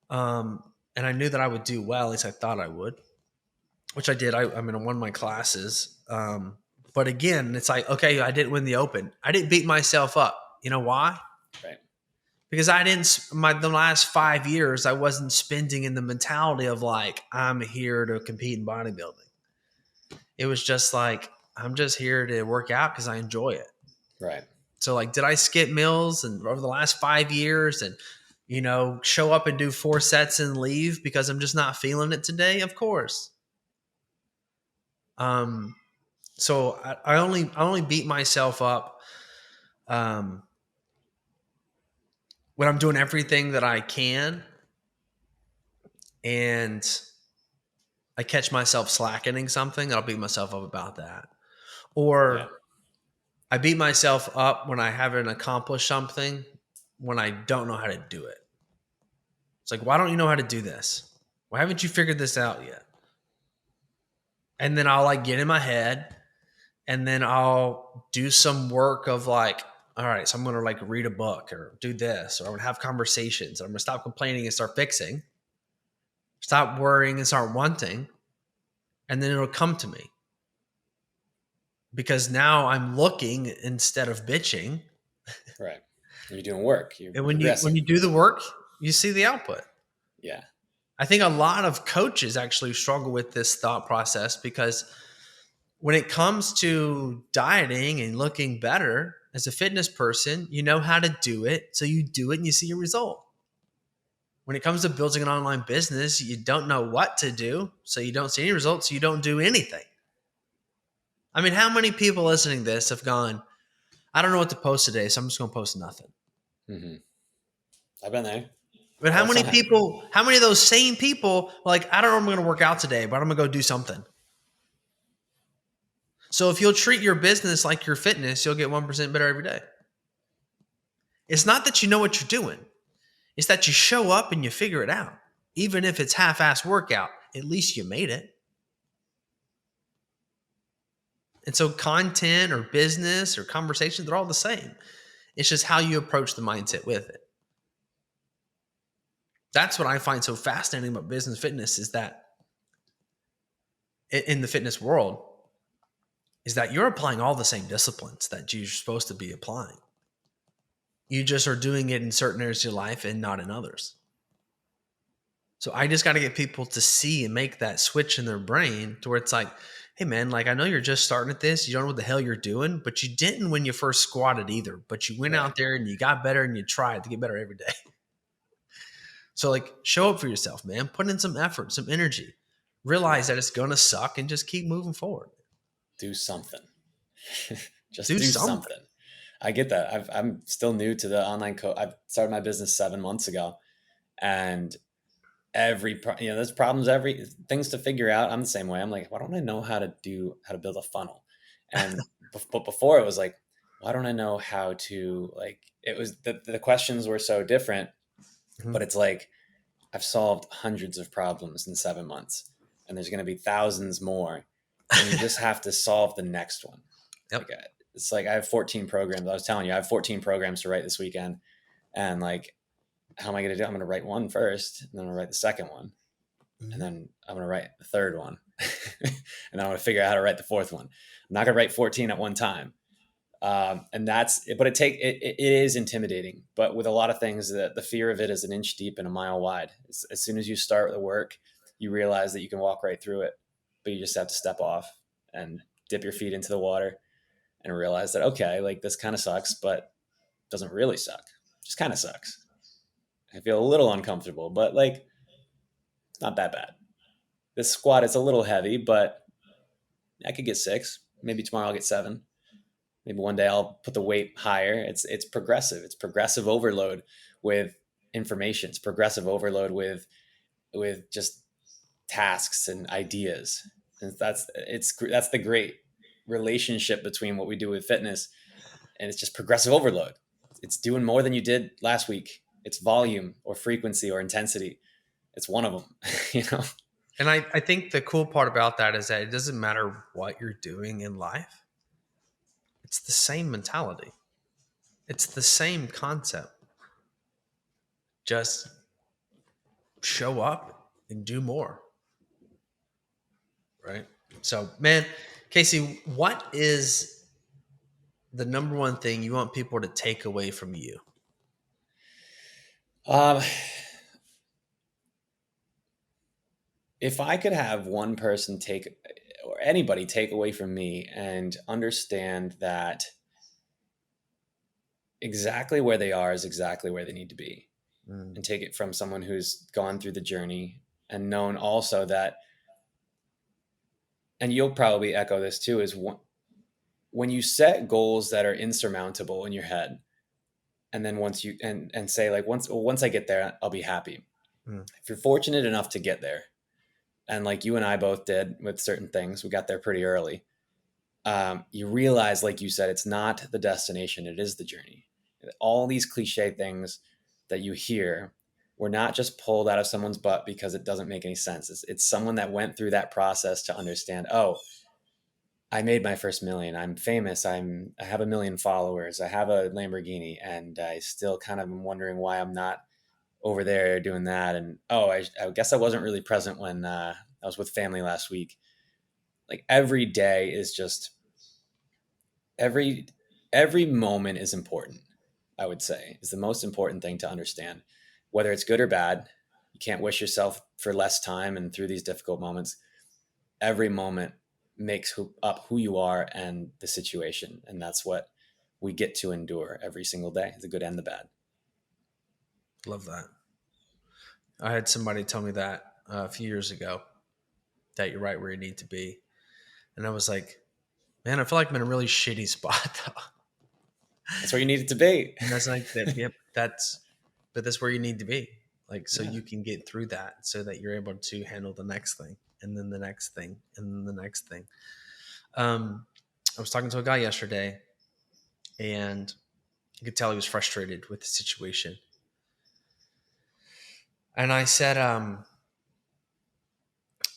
[SPEAKER 2] And I knew that I would do well, at least I thought I would, which I did. I mean, I won my classes. But again, it's like, okay, I didn't win the open. I didn't beat myself up. You know why?
[SPEAKER 3] Right.
[SPEAKER 2] Because I didn't, the last 5 years, I wasn't spending in the mentality of like, I'm here to compete in bodybuilding. It was just like, I'm just here to work out because I enjoy it.
[SPEAKER 3] Right.
[SPEAKER 2] So like, did I skip meals and over the last 5 years and, show up and do 4 sets and leave because I'm just not feeling it today? Of course. So I only beat myself up when I'm doing everything that I can, and I catch myself slackening something, I'll beat myself up about that.
[SPEAKER 3] Yeah.
[SPEAKER 2] Or I beat myself up when I haven't accomplished something when I don't know how to do it. It's like, why don't you know how to do this? Why haven't you figured this out yet? And then I'll like get in my head, and then I'll do some work of like, all right, so I'm going to like read a book or do this, or I'm going to have conversations. I'm going to stop complaining and start fixing, stop worrying and start wanting. And then it'll come to me because now I'm looking instead of bitching.
[SPEAKER 3] Right. You're doing work. You're
[SPEAKER 2] And when
[SPEAKER 3] progressing.
[SPEAKER 2] you do the work, you see the output.
[SPEAKER 3] Yeah.
[SPEAKER 2] I think a lot of coaches actually struggle with this thought process because when it comes to dieting and looking better as a fitness person, you know how to do it. So you do it and you see a result. When it comes to building an online business, you don't know what to do. So you don't see any results. So you don't do anything. I mean, how many people listening to this have gone, I don't know what to post today, so I'm just going to post nothing.
[SPEAKER 3] Mm-hmm. I've been there.
[SPEAKER 2] But
[SPEAKER 3] All the time.
[SPEAKER 2] how many of those same people, like, I don't know if I'm going to work out today, but I'm going to go do something. So if you'll treat your business like your fitness, you'll get 1% better every day. It's not that you know what you're doing. It's that you show up and you figure it out. Even if it's half-ass workout, at least you made it. And so content or business or conversation, they're all the same. It's just how you approach the mindset with it. That's what I find so fascinating about business fitness is that in the fitness world is that you're applying all the same disciplines that you're supposed to be applying. You just are doing it in certain areas of your life and not in others. So I just got to get people to see and make that switch in their brain to where it's like, hey man, like I know you're just starting at this. You don't know what the hell you're doing, but you didn't when you first squatted either. But you went out there and you got better and you tried to get better every day. So like show up for yourself, man. Put in some effort, some energy. Realize that it's going to suck and just keep moving forward.
[SPEAKER 3] Do something. Just
[SPEAKER 2] Do
[SPEAKER 3] do
[SPEAKER 2] something.
[SPEAKER 3] something. I get that. I'm still new to the online I've started my business 7 months ago, and there's problems, things to figure out. I'm the same way. I'm like, why don't I know how to build a funnel? And but before it was like, why don't I know how to, like, it was the questions were so different, but it's like, I've solved hundreds of problems in 7 months, and there's going to be thousands more, and you just have to solve the next one.
[SPEAKER 2] Yep.
[SPEAKER 3] Like, it's like I have 14 programs. I was telling you, I have 14 programs to write this weekend, and like, how am I going to do it? I'm going to write one first, and then I'm going to write the second one, and then I'm going to write the third one, and then I'm going to figure out how to write the fourth one. I'm not going to write 14 at one time. And that's it, but it is intimidating, but with a lot of things, the fear of it is an inch deep and a mile wide. As soon as you start the work, you realize that you can walk right through it, but you just have to step off and dip your feet into the water and realize that, okay, like this kind of sucks, but it doesn't really suck. It just kind of sucks. I feel a little uncomfortable, but like, it's not that bad. This squat is a little heavy, but I could get 6. Maybe tomorrow I'll get 7. Maybe one day I'll put the weight higher. It's progressive. It's progressive overload with information. It's progressive overload with just tasks and ideas. And that's the great relationship between what we do with fitness, and it's just progressive overload. It's doing more than you did last week. It's volume or frequency or intensity. It's one of them, you know?
[SPEAKER 2] And I think the cool part about that is that it doesn't matter what you're doing in life. It's the same mentality. It's the same concept. Just show up and do more. Right? So, man, Casey, what is the number one thing you want people to take away from you?
[SPEAKER 3] If I could have one person or anybody take away from me and understand that exactly where they are is exactly where they need to be, and take it from someone who's gone through the journey and known also that, and you'll probably echo this too, is when you set goals that are insurmountable in your head, and then once you and say like once I get there, I'll be happy. If you're fortunate enough to get there, and like you and I both did with certain things, we got there pretty early. You realize, like you said, it's not the destination, it is the journey. All these cliche things that you hear were not just pulled out of someone's butt because it doesn't make any sense. It's someone that went through that process to understand, oh, I made my first million. I'm famous. I have 1 million followers. I have a Lamborghini, and I still kind of am wondering why I'm not over there doing that. And oh, I guess I wasn't really present when I was with family last week. Like every day is just every moment is important. I would say is the most important thing to understand, whether it's good or bad. You can't wish yourself for less time, and through these difficult moments, every moment makes up who you are and the situation. And that's what we get to endure every single day, the good and the bad.
[SPEAKER 2] Love that. I had somebody tell me that a few years ago, that you're right where you need to be. And I was like, man, I feel like I'm in a really shitty spot though.
[SPEAKER 3] That's where you need it to be.
[SPEAKER 2] And that's like that. Yep. But that's where you need to be. Like, so you can get through that so that you're able to handle the next thing, and then the next thing, and then the next thing. I was talking to a guy yesterday, and you could tell he was frustrated with the situation. And I said,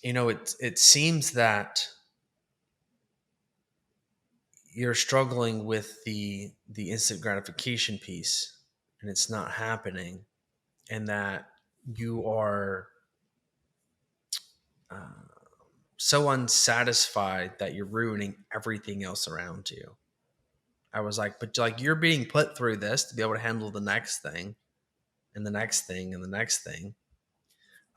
[SPEAKER 2] it seems that you're struggling with the instant gratification piece, and it's not happening, and that you are so unsatisfied that you're ruining everything else around you. I was like, but like you're being put through this to be able to handle the next thing, and the next thing, and the next thing.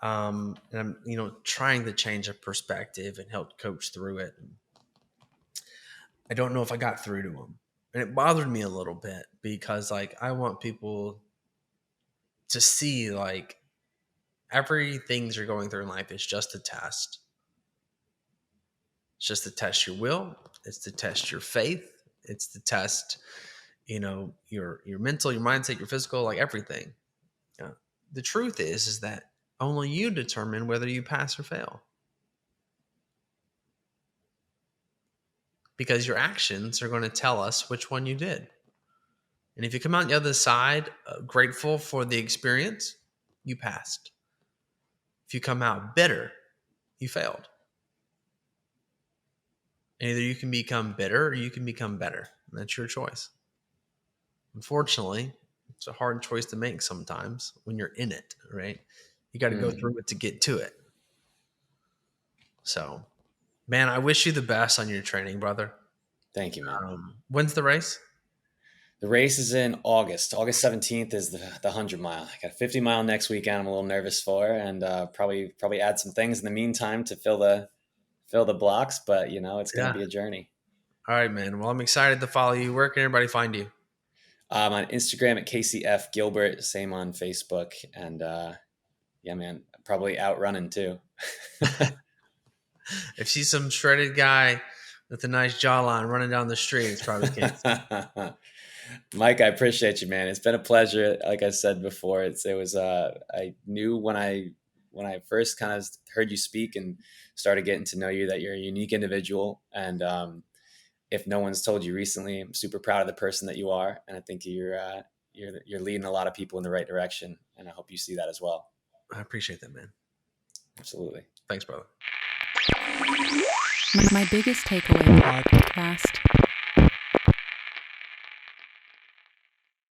[SPEAKER 2] And I'm, trying to change a perspective and help coach through it. I don't know if I got through to him, and it bothered me a little bit because like I want people to see like everything you're going through in life is just a test. It's just to test your will. It's to test your faith. It's to test, your mental, your mindset, your physical, like everything. The truth is that only you determine whether you pass or fail. Because your actions are going to tell us which one you did. And if you come out the other side grateful for the experience, you passed. If you come out bitter, you failed. And either you can become bitter or you can become better. And that's your choice. Unfortunately, it's a hard choice to make sometimes when you're in it, right? You got to go through it to get to it. So, man, I wish you the best on your training, brother.
[SPEAKER 3] Thank you, man.
[SPEAKER 2] When's the race?
[SPEAKER 3] The race is in August. August 17th is the 100 mile. I got a 50 mile next weekend. I'm a little nervous for, and probably add some things in the meantime to fill the blocks. But it's going to be a journey.
[SPEAKER 2] All right, man. Well, I'm excited to follow you. Where can everybody find you?
[SPEAKER 3] On Instagram at Casey F Gilbert. Same on Facebook. And yeah, man, probably out running too.
[SPEAKER 2] If she's some shredded guy with a nice jawline running down the street, it's probably Casey.
[SPEAKER 3] Mike, I appreciate you, man. It's been a pleasure. Like I said before, it was I knew when I when I first kind of heard you speak and started getting to know you, that you're a unique individual. And if no one's told you recently, I'm super proud of the person that you are. And I think you're leading a lot of people in the right direction. And I hope you see that as well.
[SPEAKER 2] I appreciate that, man.
[SPEAKER 3] Absolutely.
[SPEAKER 2] Thanks, brother.
[SPEAKER 1] My biggest takeaway podcast.